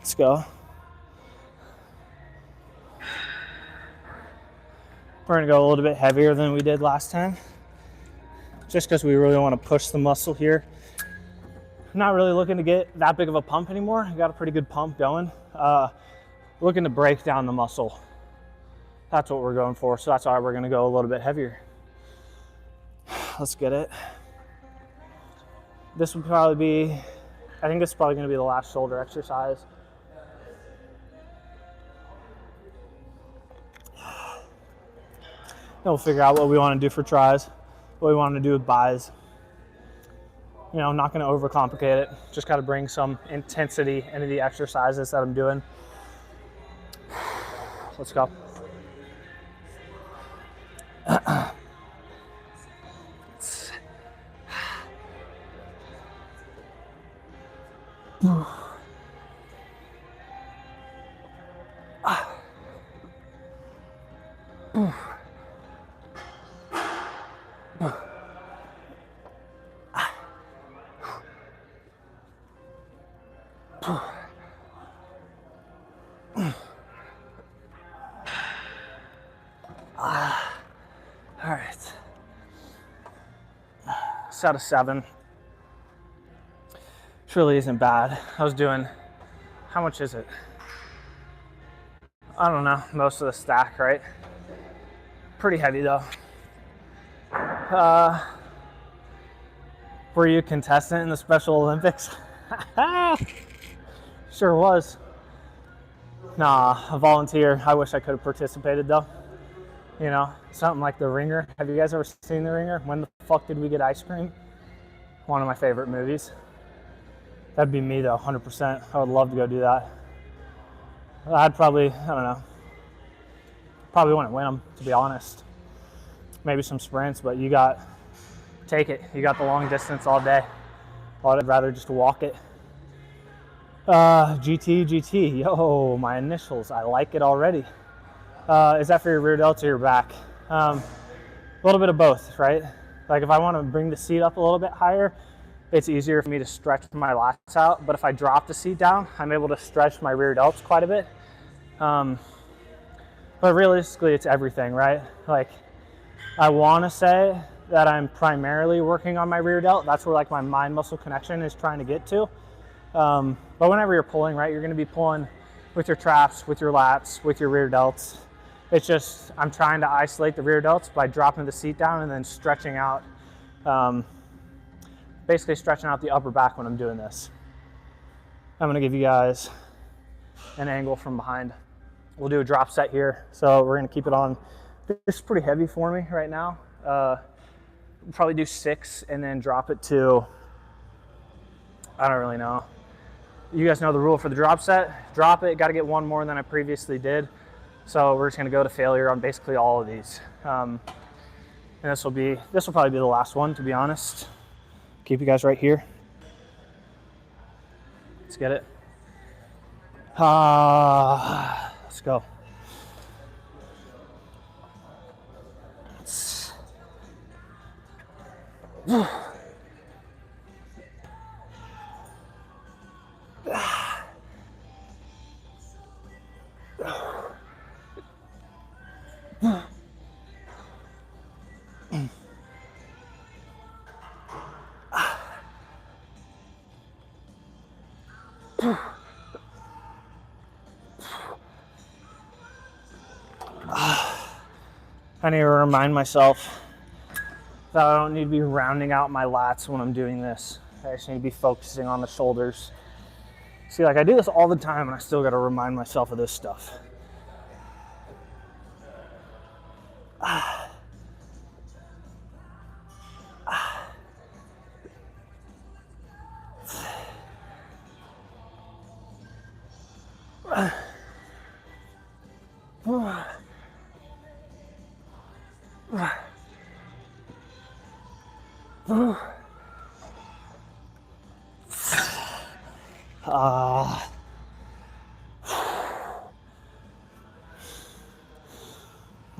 Let's go. We're gonna go a little bit heavier than we did last time, just because we really want to push the muscle here. I'm not really looking to get that big of a pump anymore. I got a pretty good pump going. Looking to break down the muscle. That's what we're going for. So that's why we're gonna go a little bit heavier. Let's get it. This would probably be, I think this is probably gonna be the last shoulder exercise. Then we'll figure out what we want to do for tries, what we want to do with buys. You know, I'm not going to overcomplicate it. Just got to bring some intensity into the exercises that I'm doing. Let's go. All right, set of 7. Which really isn't bad. I was doing, how much is it? I don't know, most of the stack, right? Pretty heavy though. Were you a contestant in the Special Olympics? Sure was. Nah, a volunteer. I wish I could have participated though. You know, something like The Ringer. Have you guys ever seen The Ringer? When the fuck did we get ice cream? One of my favorite movies. That'd be me though, 100%. I would love to go do that. I'd probably, I don't know, probably wouldn't win them, to be honest. Maybe some sprints, but you got, take it. You got the long distance all day. I'd rather just walk it. GT, yo, my initials. I like it already. Is that for your rear delts or your back? A little bit of both, right? Like if I want to bring the seat up a little bit higher, it's easier for me to stretch my lats out. But if I drop the seat down, I'm able to stretch my rear delts quite a bit. But realistically, it's everything, right? Like I want to say that I'm primarily working on my rear delt. That's where like my mind muscle connection is trying to get to. But whenever you're pulling, right, you're going to be pulling with your traps, with your lats, with your rear delts. It's just, I'm trying to isolate the rear delts by dropping the seat down and then stretching out, basically stretching out the upper back when I'm doing this. I'm going to give you guys an angle from behind. We'll do a drop set here. So we're going to keep it on. This is pretty heavy for me right now. We'll probably do 6 and then drop it to, I don't really know. You guys know the rule for the drop set. Drop it, got to get one more than I previously did. So we're just going to go to failure on basically all of these. And this will probably be the last one, to be honest. Keep you guys right here. Let's get it. Let's go. I need to remind myself that I don't need to be rounding out my lats when I'm doing this. I just need to be focusing on the shoulders. See, like I do this all the time and I still got to remind myself of this stuff.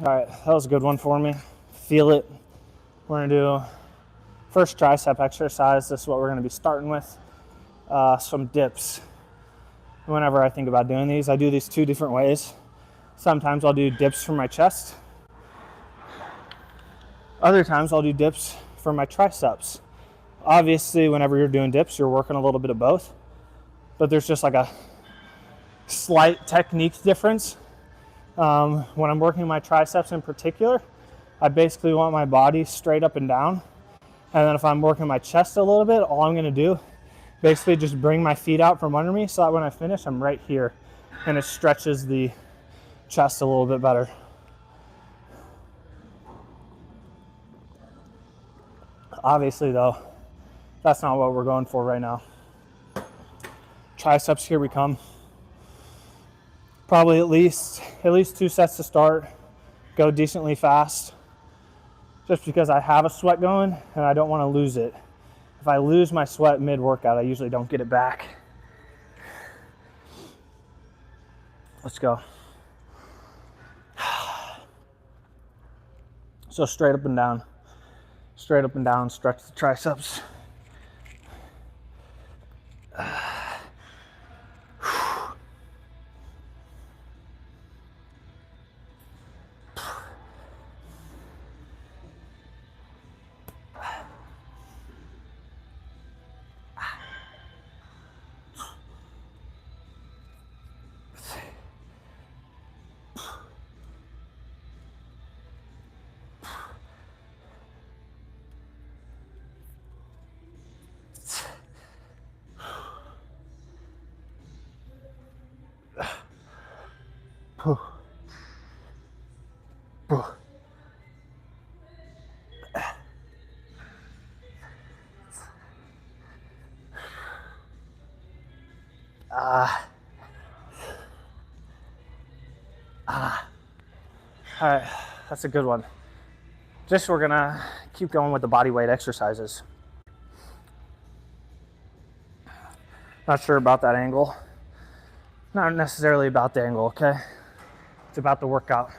All right, that was a good one for me. Feel it. We're gonna do first tricep exercise. This is what we're gonna be starting with. Some dips. whenever I think about doing these. I do these 2 different ways. Sometimes I'll do dips for my chest. Other times I'll do dips for my triceps. Obviously, whenever you're doing dips, you're working a little bit of both, but there's just like a slight technique difference. When I'm working my triceps in particular, I basically want my body straight up and down. And then if I'm working my chest a little bit, all I'm gonna do, basically just bring my feet out from under me so that when I finish, I'm right here and it stretches the chest a little bit better. Obviously though, that's not what we're going for right now. Triceps, here we come. Probably at least 2 sets to start. Go decently fast. Just because I have a sweat going and I don't want to lose it. If I lose my sweat mid-workout, I usually don't get it back. Let's go. So straight up and down. Straight up and down, stretch the triceps. All right, that's a good one. Just we're gonna keep going with the body weight exercises. Not sure about that angle. Not necessarily about the angle, okay? It's about the workout.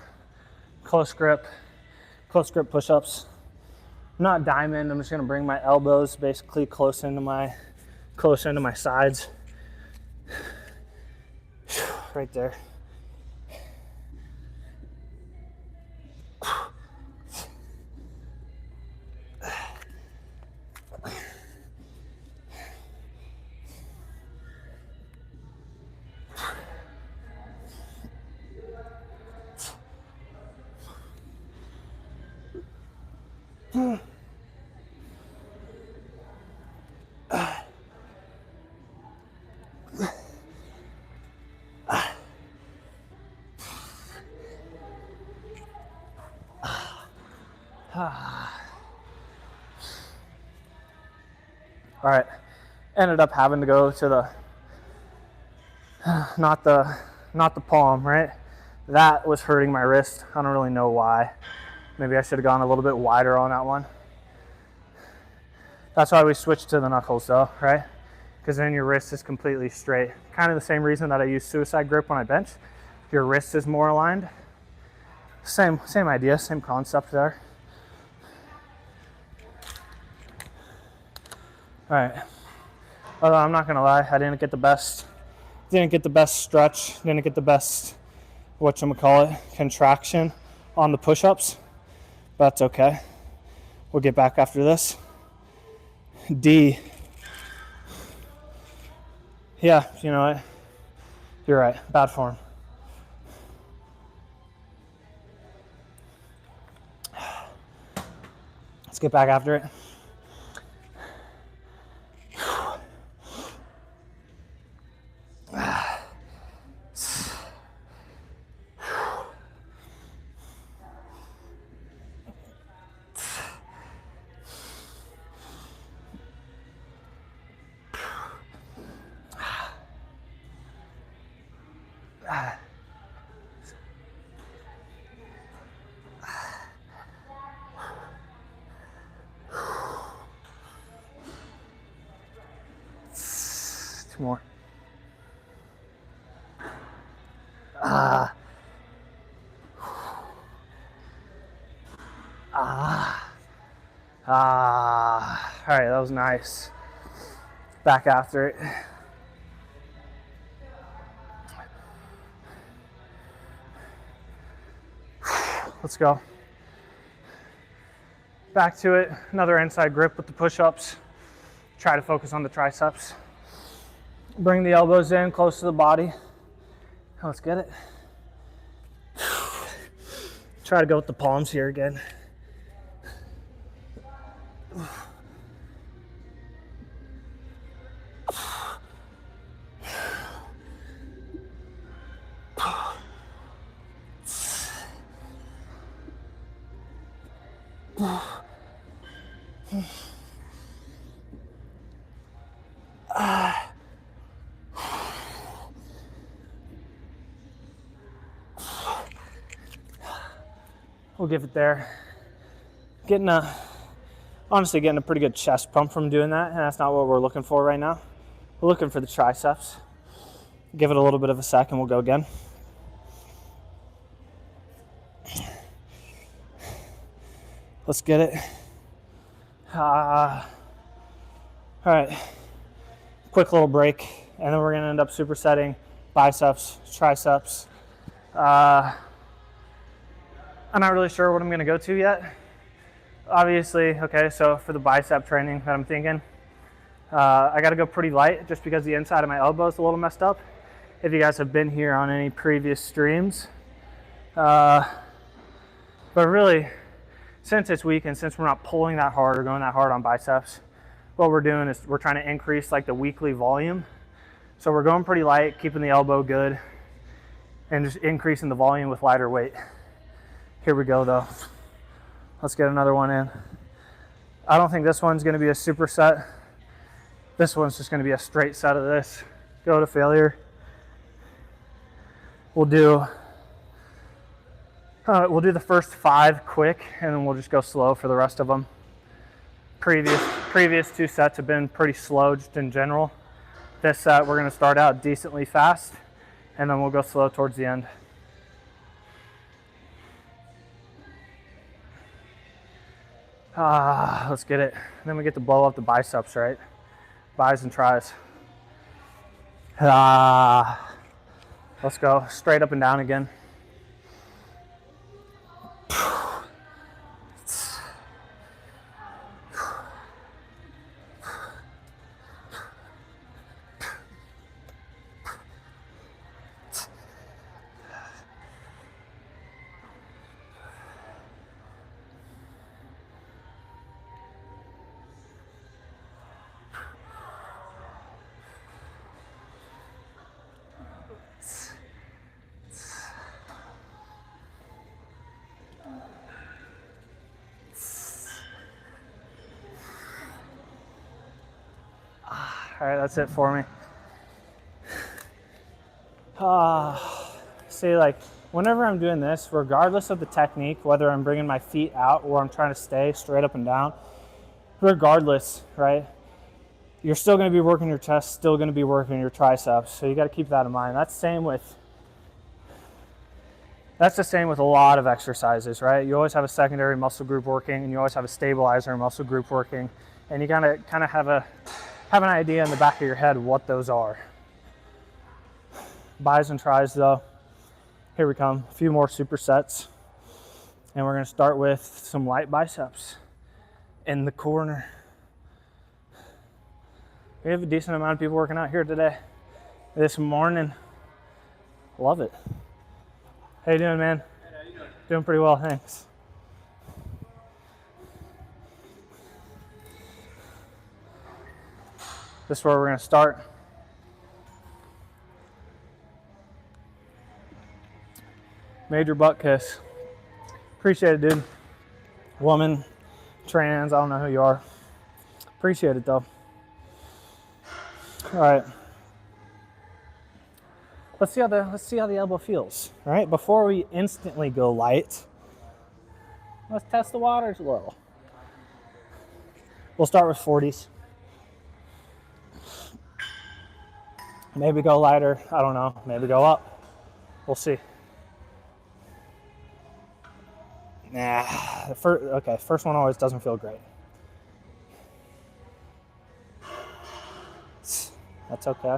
Close grip push-ups. I'm not diamond, I'm just gonna bring my elbows basically close into my sides. Right there. All right, ended up having to go to the, not the palm, right? That was hurting my wrist. I don't really know why. Maybe I should have gone a little bit wider on that one. That's why we switched to the knuckles though, right? Because then your wrist is completely straight. Kind of the same reason that I use suicide grip when I bench. Your wrist is more aligned. Same idea, same concept there. All right, although I'm not gonna lie, I didn't get the best stretch, didn't get the best, contraction on the push-ups, but that's okay. We'll get back after this. D. Yeah, you know what? You're right, bad form. Let's get back after it. More. All right, that was nice. Back after it. Let's go. Back to it. Another inside grip with the push-ups. Try to focus on the triceps. Bring the elbows in close to the body. Let's get it. Try to go with the palms here again. We'll give it there. Honestly getting a pretty good chest pump from doing that, and that's not what we're looking for right now. We're looking for the triceps. Give it a little bit of a sec and we'll go again. Let's get it. All right, quick little break, and then we're gonna end up supersetting biceps, triceps. I'm not really sure what I'm gonna go to yet. Obviously, okay, so for the bicep training that I'm thinking, I gotta go pretty light just because the inside of my elbow is a little messed up. If you guys have been here on any previous streams. But really, since it's weak and since we're not pulling that hard or going that hard on biceps, what we're doing is we're trying to increase like the weekly volume. So we're going pretty light, keeping the elbow good, and just increasing the volume with lighter weight. Here we go though. Let's get another one in. I don't think this one's gonna be a superset. This one's just gonna be a straight set of this. Go to failure. We'll do the first 5 quick, and then we'll just go slow for the rest of them. Previous 2 sets have been pretty slow just in general. This set we're gonna start out decently fast, and then we'll go slow towards the end. Let's get it. And then we get to blow up the biceps, right? Bis and tris. Let's go straight up and down again. All right, that's it for me. See, like, whenever I'm doing this, regardless of the technique, whether I'm bringing my feet out or I'm trying to stay straight up and down, regardless, right, you're still going to be working your chest, still going to be working your triceps. So you got to keep that in mind. That's the same with a lot of exercises, right? You always have a secondary muscle group working, and you always have a stabilizer muscle group working, and you kind of have an idea in the back of your head what those are. Bis and tris though, here we come. A few more supersets, and we're going to start with some light biceps in the corner. We have a decent amount of people working out here today, this morning. Love it. How you doing, man? Hey, how you doing? Doing pretty well, thanks. This is where we're going to start. Major butt kiss. Appreciate it, dude. Woman, trans, I don't know who you are. Appreciate it, though. All right. Let's see how the elbow feels. All right, before we instantly go light, let's test the waters a little. We'll start with 40s. Maybe go lighter, I don't know, maybe go up. We'll see. Nah, first one always doesn't feel great. That's okay.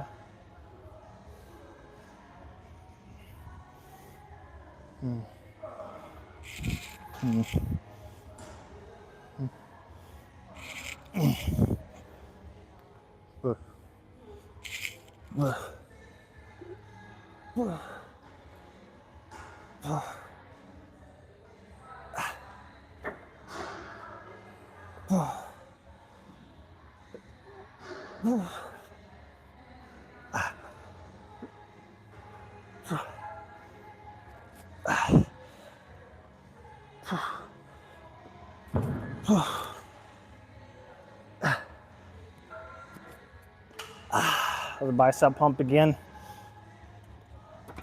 The bicep pump again.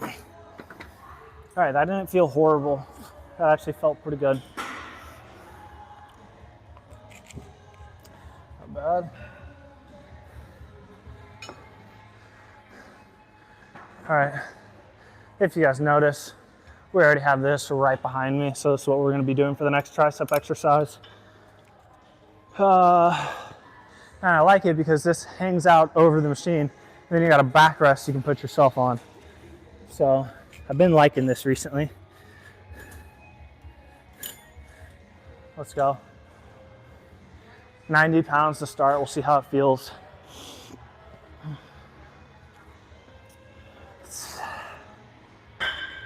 All right, that didn't feel horrible. That actually felt pretty good. Not bad. All right, if you guys notice, we already have this right behind me, so this is what we're gonna be doing for the next tricep exercise. And I like it because this hangs out over the machine, and then you got a backrest you can put yourself on. So I've been liking this recently. Let's go. 90 pounds to start. We'll see how it feels. It's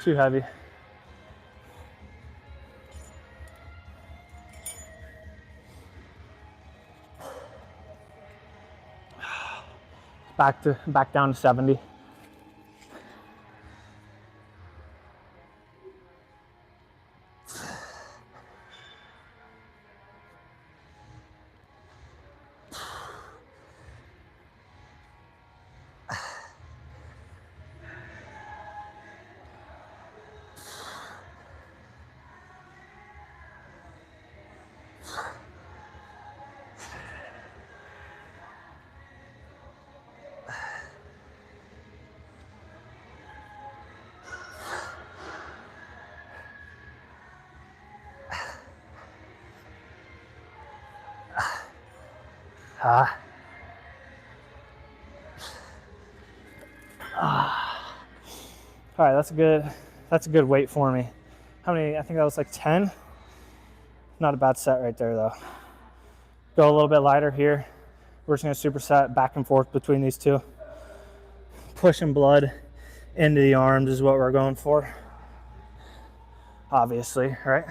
too heavy. Back down to 70. All right, that's a good weight for me. How many? I think that was like 10. Not a bad set right there though. Go a little bit lighter here. We're just gonna superset back and forth between these two. Pushing blood into the arms is what we're going for. Obviously, right?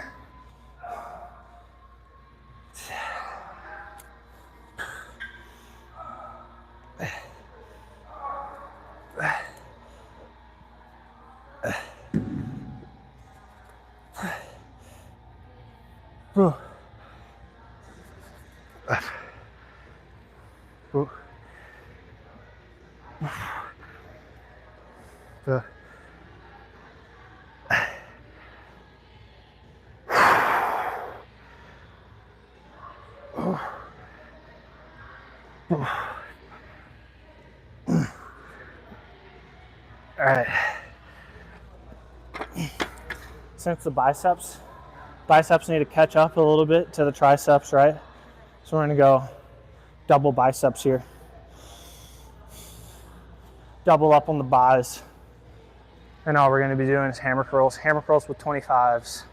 All right. Since the biceps need to catch up a little bit to the triceps, right? So we're gonna go double biceps here. Double up on the bis. And all we're gonna be doing is hammer curls with 25s.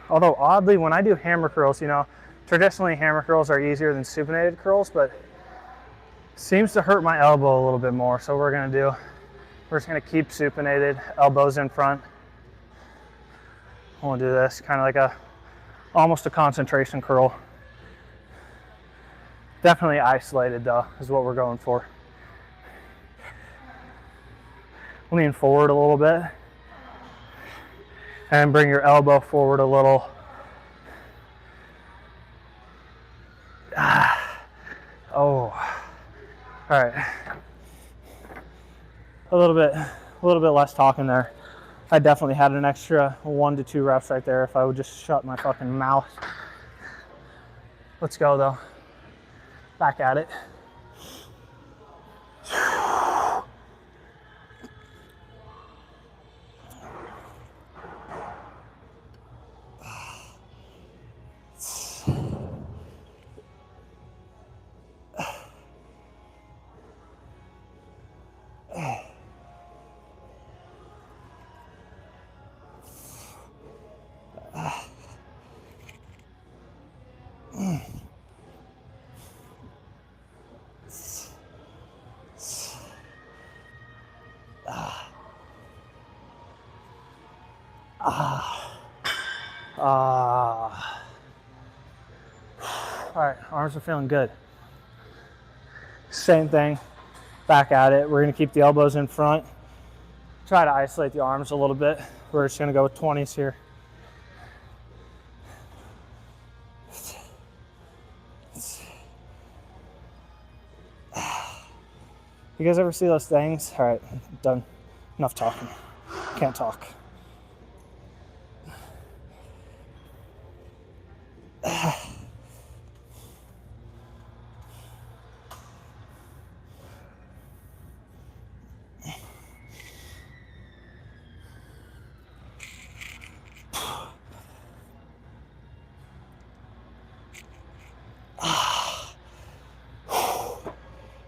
Although oddly, when I do hammer curls, you know, traditionally hammer curls are easier than supinated curls, but seems to hurt my elbow a little bit more. So we're just gonna keep supinated, elbows in front. We'll do this kind of like almost a concentration curl. Definitely isolated though, is what we're going for. Lean forward a little bit and bring your elbow forward a little. Oh, all right. A little bit less talking there. I definitely had an extra 1 to 2 reps right there if I would just shut my fucking mouth. Let's go though. Back at it. All right, arms are feeling good. Same thing, back at it. We're gonna keep the elbows in front. Try to isolate the arms a little bit. We're just gonna go with 20s here. You guys ever see those things? All right, done. Enough talking. Can't talk.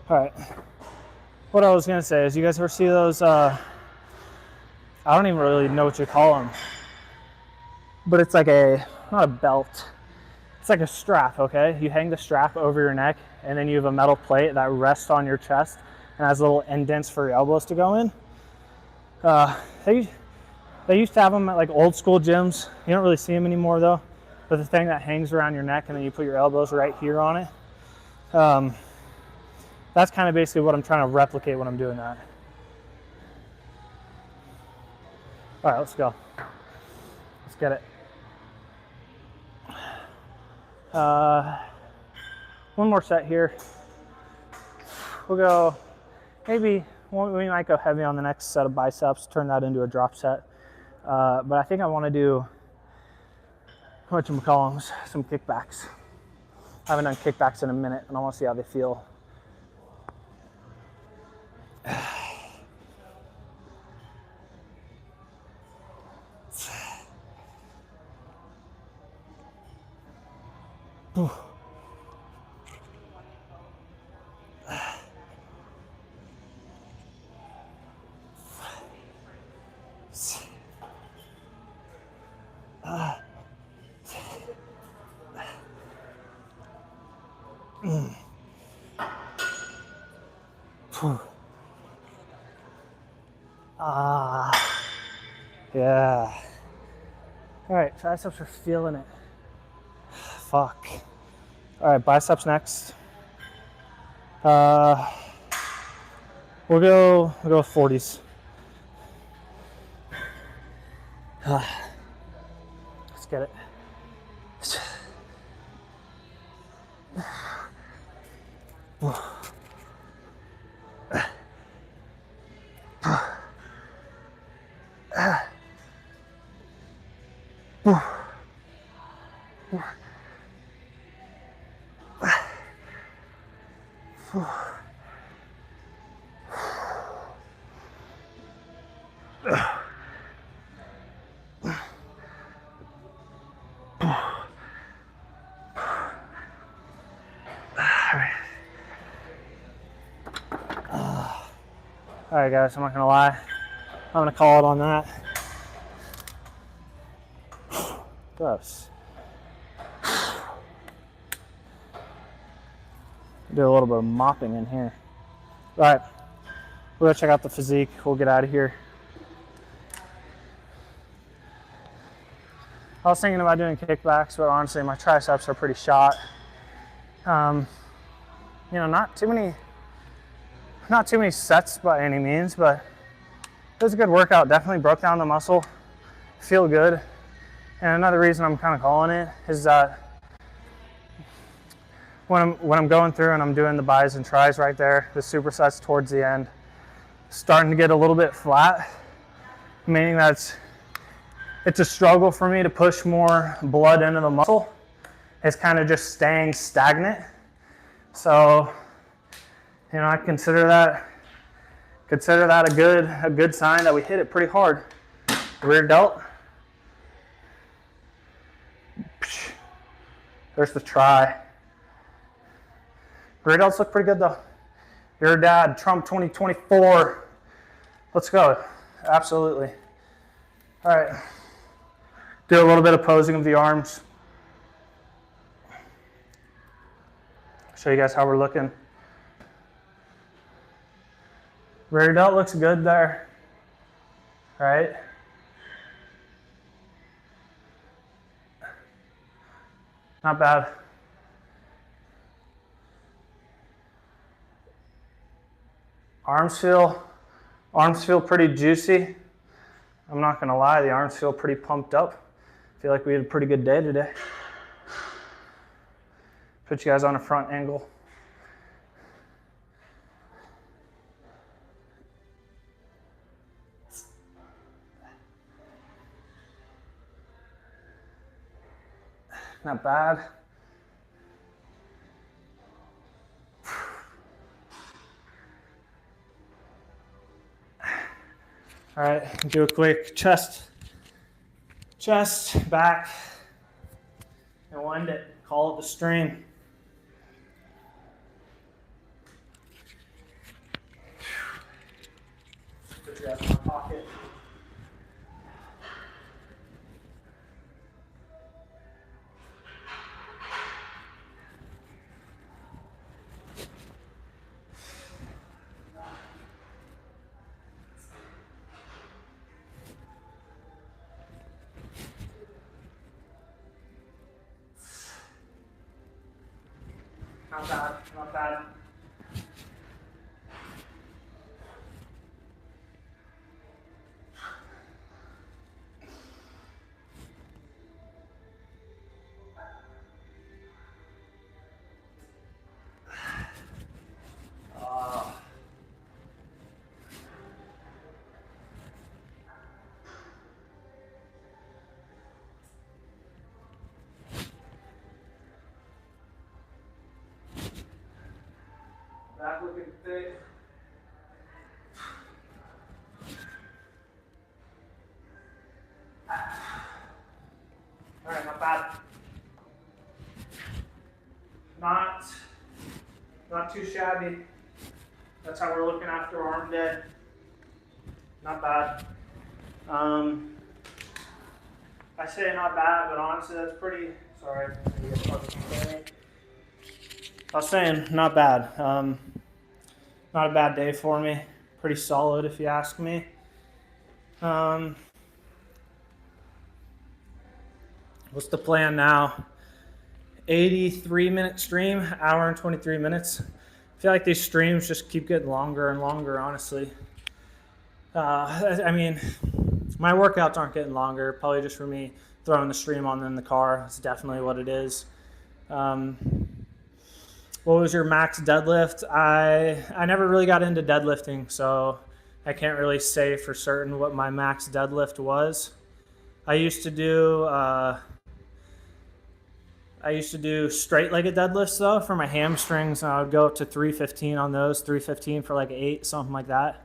All right. What I was gonna say is, you guys ever see those? I don't even really know what you call them, but it's like not a belt. It's like a strap. Okay, you hang the strap over your neck, and then you have a metal plate that rests on your chest and has little indents for your elbows to go in. They used to have them at like old school gyms. You don't really see them anymore though. But the thing that hangs around your neck, and then you put your elbows right here on it. That's kind of basically what I'm trying to replicate when I'm doing that. All right, let's go. Let's get it. One more set here. We'll go, maybe we might go heavy on the next set of biceps, turn that into a drop set. But I think I want to do, whatchamacallums, some kickbacks. I haven't done kickbacks in a minute, and I want to see how they feel. Yeah. All right, triceps are feeling it. Fuck. All right, biceps next. We'll go 40s. Let's get it. All right, guys, I'm not gonna lie. I'm gonna call it on that. Gross. Do a little bit of mopping in here. All right, we're gonna check out the physique. We'll get out of here. I was thinking about doing kickbacks, but honestly, my triceps are pretty shot. You know, not too many sets by any means, but it was a good workout. Definitely broke down the muscle. Feel good. And another reason I'm kind of calling it is that when I'm going through and I'm doing the bis and tris right there, the supersets towards the end, starting to get a little bit flat, meaning that it's a struggle for me to push more blood into the muscle. It's kind of just staying stagnant. So, you know, I consider that a good sign that we hit it pretty hard. Rear delt. There's the tri. Rear delts look pretty good though. Your dad, Trump 2024. Let's go. Absolutely. All right. Do a little bit of posing of the arms. Show you guys how we're looking. Rear delt looks good there. right? Not bad. Arms feel pretty juicy. I'm not gonna lie, the arms feel pretty pumped up. I feel like we had a pretty good day today. Put you guys on a front angle. Not bad. All right, do a quick chest, back, and wind it. Call it the stream. Put your ass in my pocket. Not bad, not bad. Back looking thick. All right, not bad. Not too shabby. That's how we're looking after arm day. Not bad. I say not bad, but honestly, that's pretty. Sorry. I was saying not bad. Not a bad day for me. Pretty solid, if you ask me. What's the plan now? 83-minute stream, hour and 23 minutes. I feel like these streams just keep getting longer and longer, honestly. I mean, my workouts aren't getting longer, probably just for me throwing the stream on in the car. That's definitely what it is. What was your max deadlift? I never really got into deadlifting, so I can't really say for certain what my max deadlift was. I used to do straight-legged deadlifts though for my hamstrings, and I would go up to 315 on those, 315 for like 8, something like that.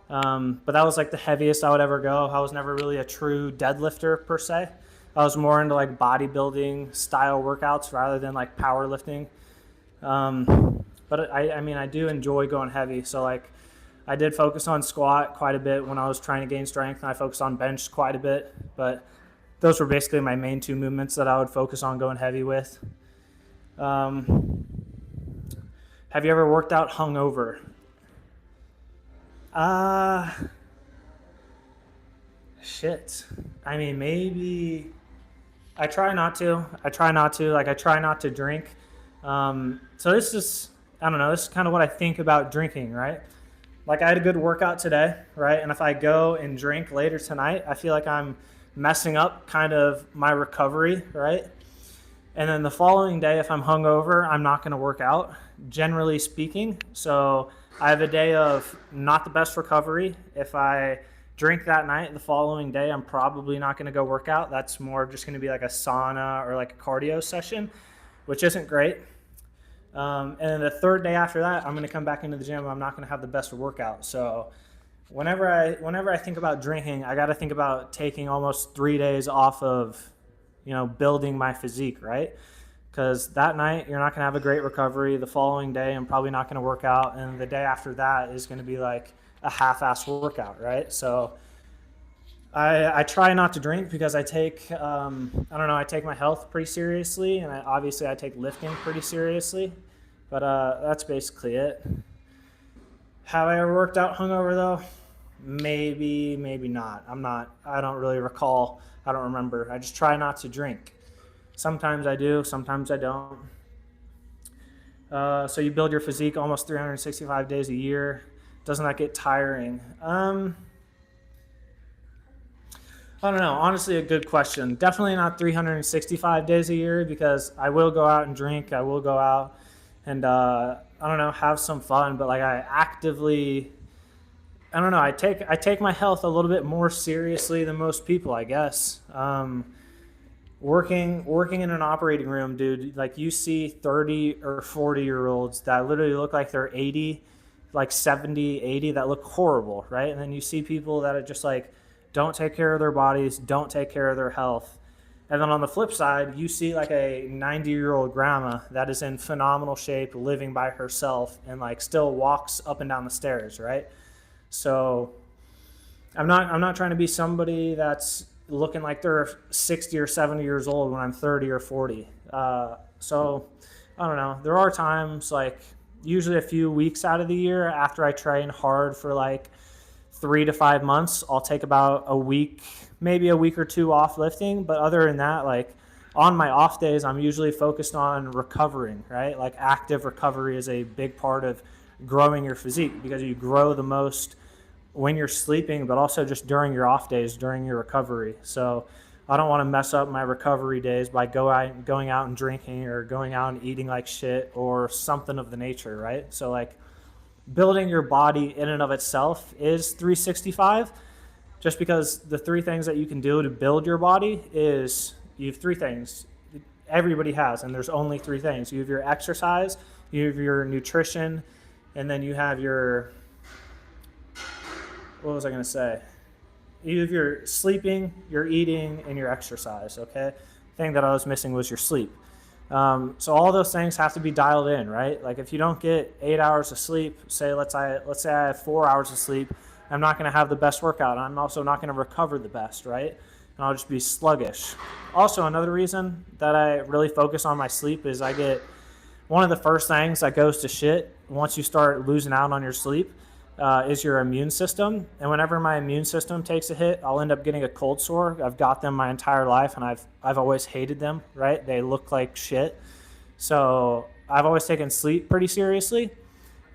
But that was like the heaviest I would ever go. I was never really a true deadlifter per se. I was more into like bodybuilding style workouts rather than like powerlifting. But I mean, I do enjoy going heavy. So like I did focus on squat quite a bit when I was trying to gain strength, and I focused on bench quite a bit, but those were basically my main two movements that I would focus on going heavy with. Have you ever worked out hungover? Shit. I mean, maybe. I try not to. Like, I try not to drink. So this is, I don't know, this is kind of what I think about drinking, right? Like, I had a good workout today, right? And if I go and drink later tonight, I feel like I'm messing up kind of my recovery, right? And then the following day, if I'm hungover, I'm not going to work out, generally speaking. So I have a day of not the best recovery. If I drink that night, the following day, I'm probably not going to go work out. That's more just going to be like a sauna or like a cardio session, which isn't great. And then the third day after that, I'm going to come back into the gym. I'm not going to have the best workout. So whenever I think about drinking, I got to think about taking almost 3 days off of, building my physique, right? Because that night you're not going to have a great recovery. The following day, I'm probably not going to work out, and the day after that is going to be like a half-ass workout, right? So I try not to drink because I take I take my health pretty seriously, and I take lifting pretty seriously. But that's basically it. Have I ever worked out hungover though? Maybe, maybe not. I don't really recall. I don't remember. I just try not to drink. Sometimes I do, sometimes I don't. So you build your physique almost 365 days a year. Doesn't that get tiring? I don't know. Honestly, a good question. Definitely not 365 days a year because I will go out and drink. I will go out and I don't know, have some fun. But like I don't know. I take my health a little bit more seriously than most people, I guess. Working in an operating room, dude, like you see 30 or 40-year olds that literally look like they're 80, like 70, 80, that look horrible, right? And then you see people that are just like don't take care of their bodies, don't take care of their health. And then on the flip side, you see like a 90-year-old grandma that is in phenomenal shape, living by herself and like still walks up and down the stairs, right? So I'm not trying to be somebody that's looking like they're 60 or 70 years old when I'm 30 or 40. So I don't know. There are times like usually a few weeks out of the year after I train hard for like 3 to 5 months, I'll take about a week, maybe a week or two off lifting. But other than that, like on my off days, I'm usually focused on recovering, right? Like active recovery is a big part of growing your physique because you grow the most when you're sleeping, but also just during your off days, during your recovery. So I don't want to mess up my recovery days by going out and drinking or going out and eating like shit or something of the nature, right? So like building your body in and of itself is 365 just because the three things that you can do to build your body is you have three things everybody has, and there's only three things. You have your exercise, you have your nutrition, and then you have your, what was I going to say? You have your sleeping, your eating, and your exercise. Okay, the thing that I was missing was your sleep. So all those things have to be dialed in, right? Like if you don't get 8 hours of sleep, let's say I have 4 hours of sleep, I'm not going to have the best workout. I'm also not going to recover the best, right? And I'll just be sluggish. Also, another reason that I really focus on my sleep is I get one of the first things that goes to shit once you start losing out on your sleep is your immune system. And whenever my immune system takes a hit, I'll end up getting a cold sore. I've got them my entire life, and I've always hated them, right? They look like shit. So I've always taken sleep pretty seriously.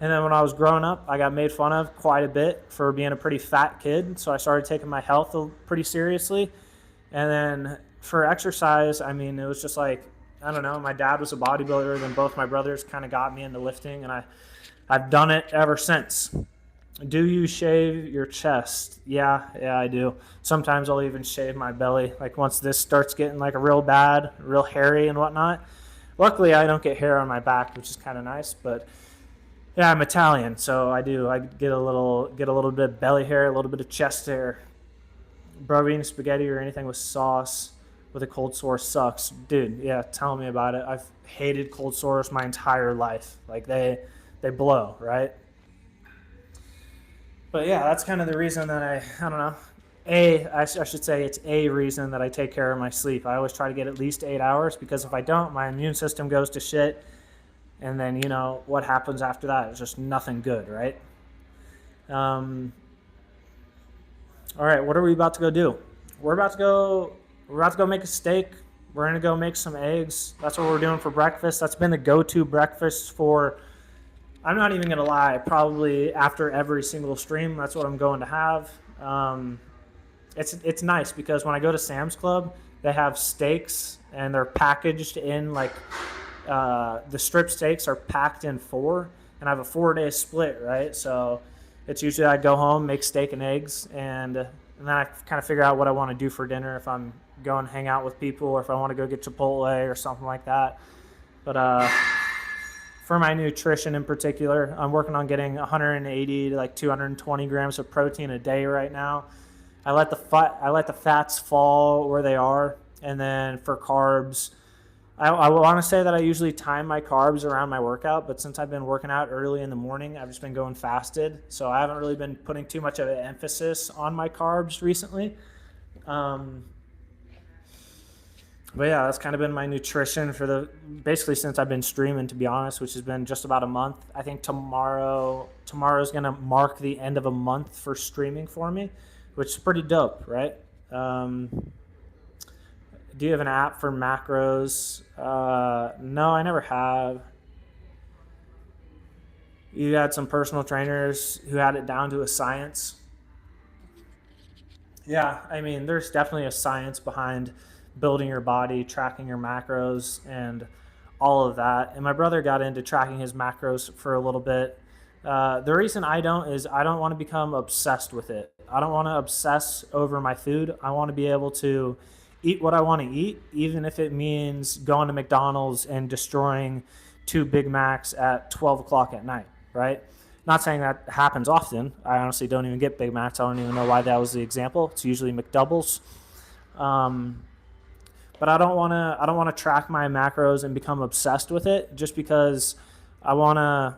And then when I was growing up, I got made fun of quite a bit for being a pretty fat kid. So I started taking my health pretty seriously. And then for exercise, I mean, it was just like, I don't know, my dad was a bodybuilder, then both my brothers kind of got me into lifting, and I've done it ever since. Do you shave your chest? Yeah, I do. Sometimes I'll even shave my belly. Like once this starts getting like a real bad, real hairy and whatnot. Luckily, I don't get hair on my back, which is kind of nice. But yeah, I'm Italian, so I do. I get a little bit of belly hair, a little bit of chest hair. Bro, eating spaghetti or anything with sauce with a cold sore sucks, dude. Yeah, tell me about it. I've hated cold sores my entire life. Like they blow, right? But yeah, that's kind of the reason that I don't know. I should say it's a reason that I take care of my sleep. I always try to get at least 8 hours because if I don't, my immune system goes to shit. And then, what happens after that is just nothing good, right? Um, all right, what are we about to go do? We're about to go make a steak. We're going to go make some eggs. That's what we're doing for breakfast. That's been the go-to breakfast for, I'm not even going to lie, probably after every single stream, that's what I'm going to have. It's nice because when I go to Sam's Club, they have steaks and they're packaged in like the strip steaks are packed in four, and I have a 4-day split, right? So it's usually I go home, make steak and eggs, and then I kind of figure out what I want to do for dinner if I'm going to hang out with people or if I want to go get Chipotle or something like that. But for my nutrition in particular, I'm working on getting 180 to like 220 grams of protein a day right now. I let the fats fall where they are, and then for carbs, I want to say that I usually time my carbs around my workout, but since I've been working out early in the morning, I've just been going fasted, so I haven't really been putting too much of an emphasis on my carbs recently. But yeah, that's kind of been my nutrition for the basically since I've been streaming, to be honest, which has been just about a month. I think tomorrow's gonna mark the end of a month for streaming for me, which is pretty dope, right? Um, do you have an app for macros? No, I never have. You had some personal trainers who had it down to a science. Yeah, I mean, there's definitely a science behind building your body, tracking your macros, and all of that. And my brother got into tracking his macros for a little bit. The reason I don't is I don't want to become obsessed with it. I don't want to obsess over my food. I want to be able to eat what I want to eat, even if it means going to McDonald's and destroying 2 Big Macs at 12 o'clock at night, right? Not saying that happens often. I honestly don't even get Big Macs. I don't even know why that was the example. It's usually McDoubles. Um, but I don't want to. I don't want to track my macros and become obsessed with it just because I want to.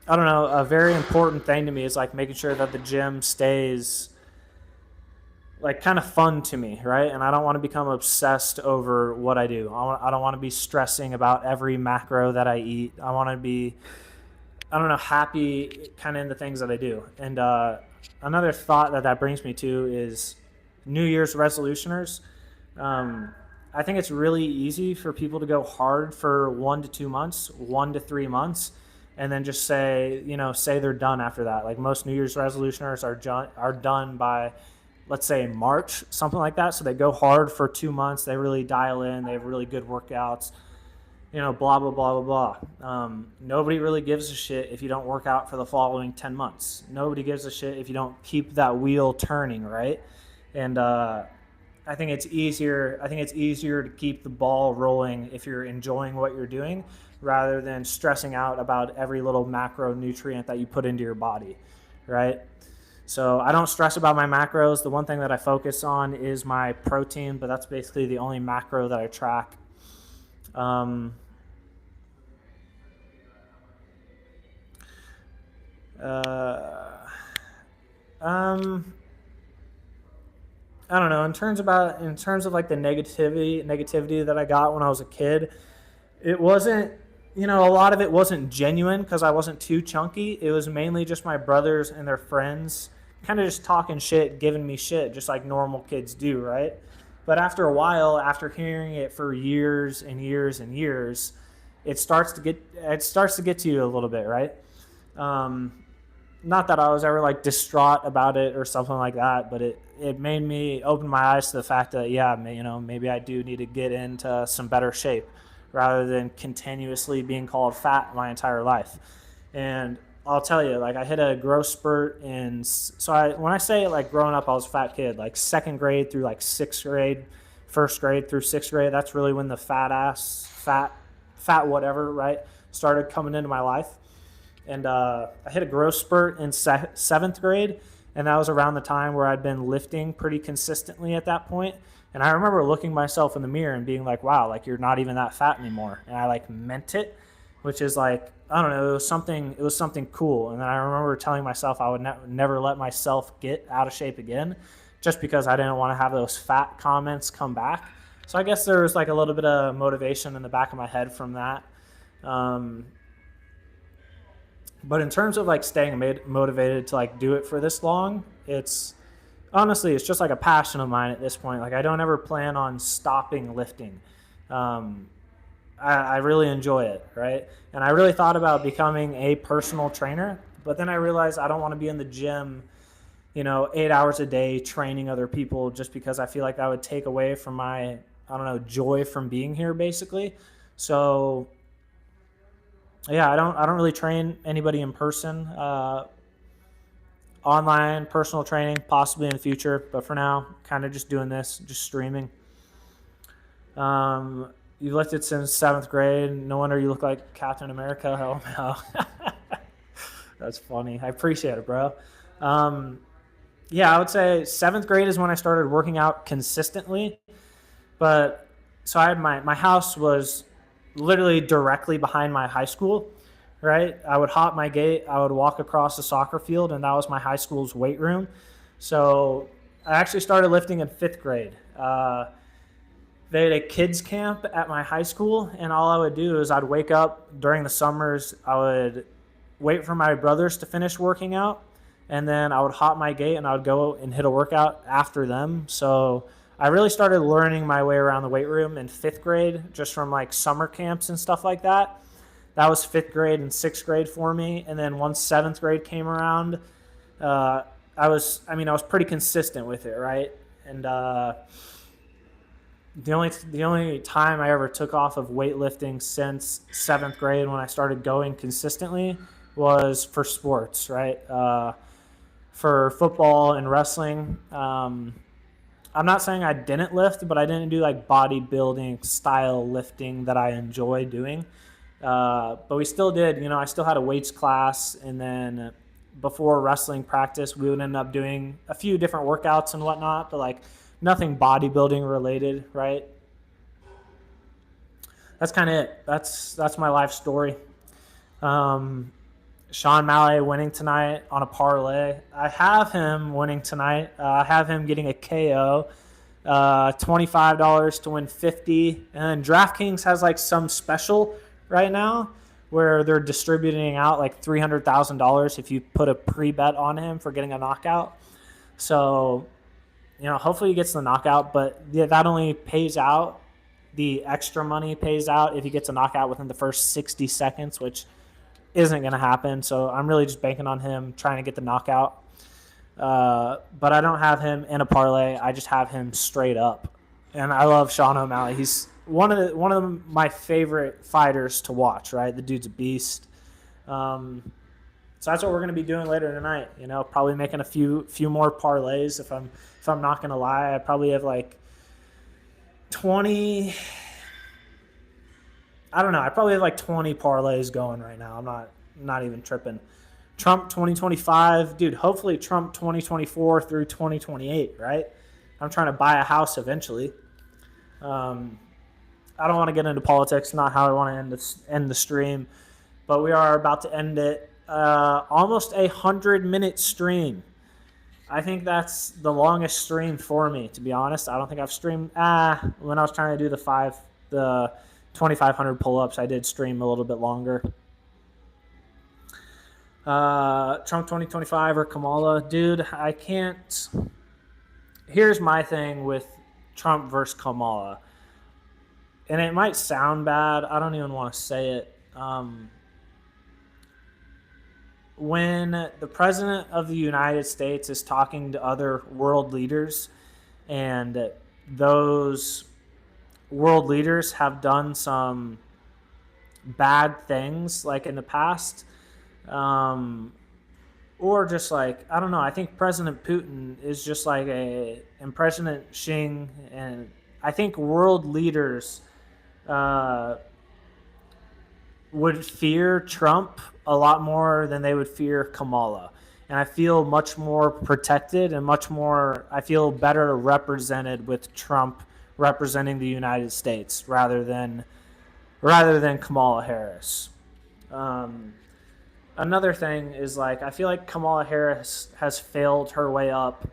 I don't know. A very important thing to me is like making sure that the gym stays like kind of fun to me, right? And I don't want to become obsessed over what I do. I don't want to be stressing about every macro that I eat. I want to be, I don't know, happy kind of in the things that I do. And another thought that brings me to is New Year's resolutioners. I think it's really easy for people to go hard for 1 to 2 months, 1 to 3 months, and then just say, say they're done after that. Like most New Year's resolutioners are done by, let's say, March, something like that. So they go hard for 2 months. They really dial in. They have really good workouts. Blah, blah, blah, blah, blah. Nobody really gives a shit if you don't work out for the following 10 months. Nobody gives a shit if you don't keep that wheel turning, right? And I think it's easier. I think it's easier to keep the ball rolling if you're enjoying what you're doing rather than stressing out about every little macronutrient that you put into your body, right? So I don't stress about my macros. The one thing that I focus on is my protein, but that's basically the only macro that I track. Um, uh, um, I don't know. In terms of like the negativity that I got when I was a kid, it wasn't, a lot of it wasn't genuine because I wasn't too chunky. It was mainly just my brothers and their friends kind of just talking shit, giving me shit, just like normal kids do, right? But after a while, after hearing it for years and years and years, it starts to get to you a little bit, right? Not that I was ever like distraught about it or something like that, but it made me open my eyes to the fact that, yeah, maybe I do need to get into some better shape rather than continuously being called fat my entire life. And I'll tell you, like I hit a growth spurt when I say like growing up, I was a fat kid, like second grade through like sixth grade, first grade through sixth grade. That's really when the fat whatever, right, started coming into my life. And I hit a growth spurt in seventh grade, and that was around the time where I'd been lifting pretty consistently at that point. And I remember looking myself in the mirror and being like, wow, like you're not even that fat anymore. And I like meant it, which is like, I don't know, it was something cool. And then I remember telling myself I would never let myself get out of shape again just because I didn't want to have those fat comments come back. So I guess there was like a little bit of motivation in the back of my head from that. But in terms of like staying motivated to like do it for this long, it's just like a passion of mine at this point. Like I don't ever plan on stopping lifting. I really enjoy it, right? And I really thought about becoming a personal trainer, but then I realized I don't want to be in the gym, 8 hours a day training other people just because I feel like that would take away from my, joy from being here basically. So yeah, I don't really train anybody in person. Online personal training possibly in the future, but for now, kind of just doing this, just streaming. You've lifted since seventh grade. No wonder you look like Captain America. Oh no. That's funny. I appreciate it, bro. Yeah, I would say seventh grade is when I started working out consistently. But so I had my house was literally directly behind my high school, right? I would hop my gate, I would walk across the soccer field, and that was my high school's weight room. So I actually started lifting in fifth grade. they had a kids camp at my high school, and all I would do is I'd wake up during the summers. I would wait for my brothers to finish working out, and then I would hop my gate and I would go and hit a workout after them. So I really started learning my way around the weight room in 5th grade, just from like summer camps and stuff like that. That was 5th grade and 6th grade for me. And then once 7th grade came around, I was pretty consistent with it, right? And the only time I ever took off of weightlifting since 7th grade, when I started going consistently, was for sports, right? For football and wrestling. I'm not saying I didn't lift, but I didn't do like bodybuilding style lifting that I enjoy doing. But we still did, I still had a weights class, and then before wrestling practice, we would end up doing a few different workouts and whatnot, but like nothing bodybuilding related, right? That's kind of it. That's my life story. Sean Mallet winning tonight on a parlay. I have him winning tonight. I have him getting a KO. $25 to win 50. And DraftKings has like some special right now where they're distributing out like $300,000 if you put a pre-bet on him for getting a knockout. So, hopefully he gets the knockout, but that only pays out. The extra money pays out if he gets a knockout within the first 60 seconds, which isn't going to happen. So I'm really just banking on him trying to get the knockout. But I don't have him in a parlay. I just have him straight up. And I love Sean O'Malley. He's one of my favorite fighters to watch, right? The dude's a beast. So that's what we're going to be doing later tonight. Probably making a few more parlays. If I'm not going to lie, I probably have like 20. I don't know. I probably have like 20 parlays going right now. I'm not even tripping. Trump 2025, dude. Hopefully Trump 2024 through 2028, right? I'm trying to buy a house eventually. I don't want to get into politics. Not how I want to end the stream, but we are about to end it. Almost 100-minute stream. I think that's the longest stream for me, to be honest. I don't think I've streamed. When I was trying to do the 2,500 pull-ups, I did stream a little bit longer. Trump 2025 or Kamala, dude. I can't. Here's my thing with Trump versus Kamala, and it might sound bad. I don't even want to say it. When the president of the United States is talking to other world leaders, and those world leaders have done some bad things like in the past, or just like, I don't know, I think President Putin is just like and President Xi, and I think world leaders would fear Trump a lot more than they would fear Kamala. And I feel much more protected and I feel better represented with Trump representing the United States rather than Kamala Harris. Another thing is, like, I feel like Kamala Harris has failed her way up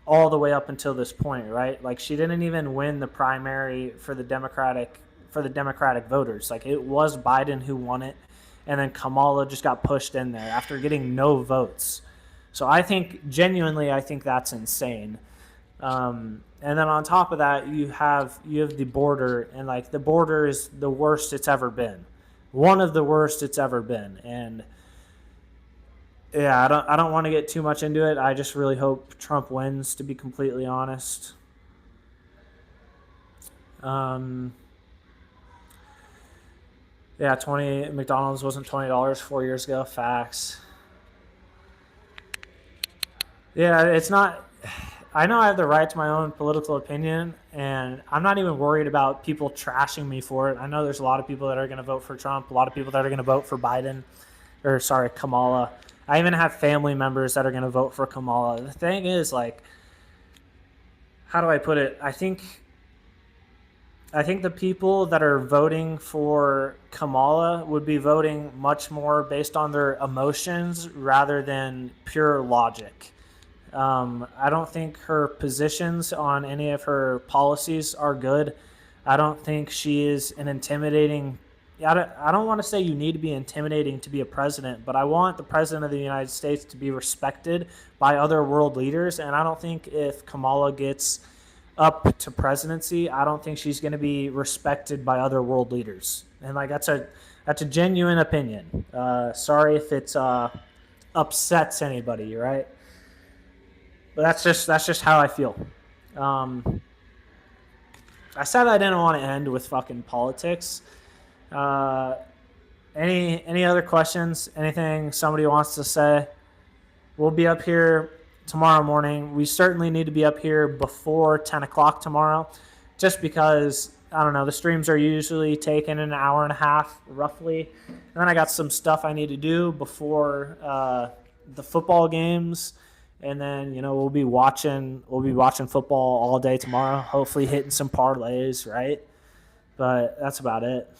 all the way up until this point, right? Like, she didn't even win the primary for the Democratic voters. Like, it was Biden who won it, and then Kamala just got pushed in there after getting no votes. So I think that's insane. And then on top of that, you have the border, and like the border is the worst it's ever been, one of the worst it's ever been. And yeah, I don't want to get too much into it. I just really hope Trump wins, to be completely honest. Yeah, McDonald's wasn't $20 4 years ago. Facts. Yeah, it's not. I know I have the right to my own political opinion, and I'm not even worried about people trashing me for it. I know there's a lot of people that are going to vote for Trump, a lot of people that are going to vote for Kamala. I even have family members that are going to vote for Kamala. The thing is, like, how do I put it? I think the people that are voting for Kamala would be voting much more based on their emotions rather than pure logic. I don't think her positions on any of her policies are good. I don't think she is an intimidating. I don't want to say you need to be intimidating to be a president, but I want the president of the United States to be respected by other world leaders. And I don't think if Kamala gets up to presidency, I don't think she's going to be respected by other world leaders. And like that's a genuine opinion. Sorry if it's upsets anybody, right? But that's just how I feel. I said I didn't want to end with fucking politics. Any other questions? Anything somebody wants to say? We'll be up here tomorrow morning. We certainly need to be up here before 10 o'clock tomorrow, just because, I don't know, the streams are usually taking an hour and a half roughly. And then I got some stuff I need to do before the football games. And then, we'll be watching football all day tomorrow, hopefully hitting some parlays, right? But that's about it.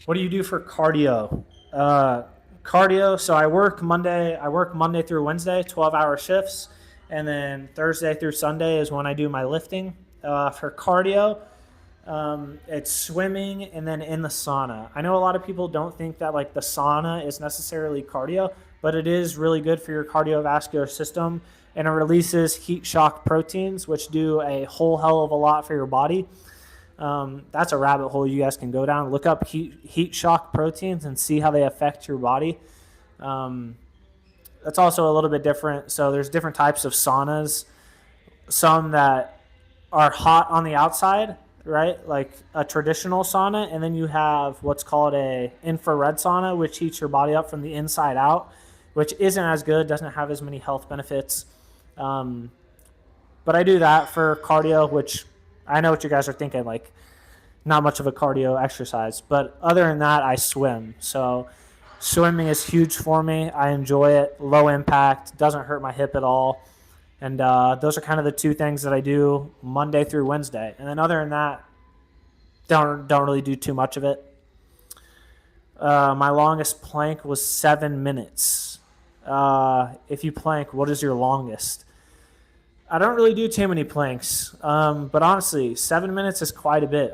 What do you do for cardio? Cardio, so I work Monday through Wednesday, 12-hour shifts, and then Thursday through Sunday is when I do my lifting. For cardio, it's swimming and then in the sauna. I know a lot of people don't think that like the sauna is necessarily cardio, but it is really good for your cardiovascular system, and it releases heat shock proteins, which do a whole hell of a lot for your body. That's a rabbit hole you guys can go down. Look up heat shock proteins and see how they affect your body. That's also a little bit different. So there's different types of saunas. Some that are hot on the outside, right? Like a traditional sauna. And then you have what's called a infrared sauna, which heats your body up from the inside out, which isn't as good, doesn't have as many health benefits. But I do that for cardio, which I know what you guys are thinking, like not much of a cardio exercise. But other than that, I swim. So swimming is huge for me. I enjoy it. Low impact, doesn't hurt my hip at all. And those are kind of the two things that I do Monday through Wednesday. And then other than that, don't really do too much of it. My longest plank was 7 minutes. If you plank, what is your longest? I don't really do too many planks, but honestly, 7 minutes is quite a bit.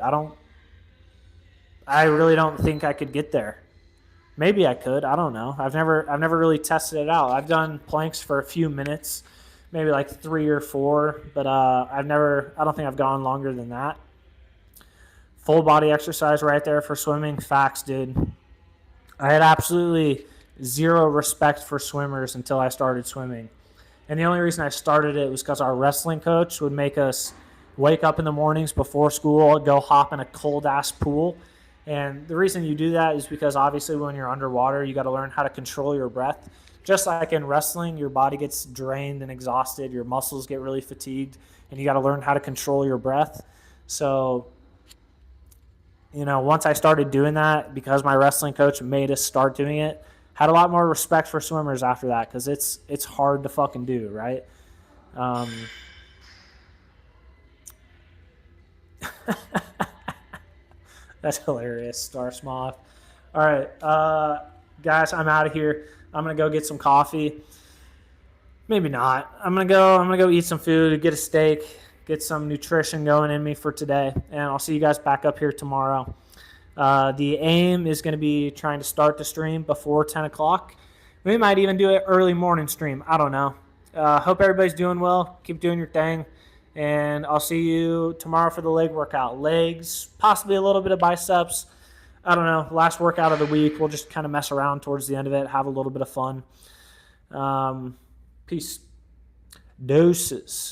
I really don't think I could get there. Maybe I could. I don't know. I've never really tested it out. I've done planks for a few minutes, maybe like 3 or 4, but I don't think I've gone longer than that. Full body exercise right there for swimming. Facts, dude. I had absolutely zero respect for swimmers until I started swimming. And the only reason I started it was because our wrestling coach would make us wake up in the mornings before school, go hop in a cold-ass pool. And the reason you do that is because obviously when you're underwater, you got to learn how to control your breath. Just like in wrestling, your body gets drained and exhausted, your muscles get really fatigued, and you got to learn how to control your breath. So, once I started doing that, because my wrestling coach made us start doing it, had a lot more respect for swimmers after that, because it's hard to fucking do, right? That's hilarious, Star Smoth. All right, guys, I'm out of here. I'm gonna go get some coffee. Maybe not. I'm gonna go eat some food, get a steak, get some nutrition going in me for today, and I'll see you guys back up here tomorrow. The aim is going to be trying to start the stream before 10 o'clock. We might even do an early morning stream. I don't know. Hope everybody's doing well. Keep doing your thing. And I'll see you tomorrow for the leg workout. Legs, possibly a little bit of biceps. I don't know. Last workout of the week. We'll just kind of mess around towards the end of it, have a little bit of fun. Peace. Doses.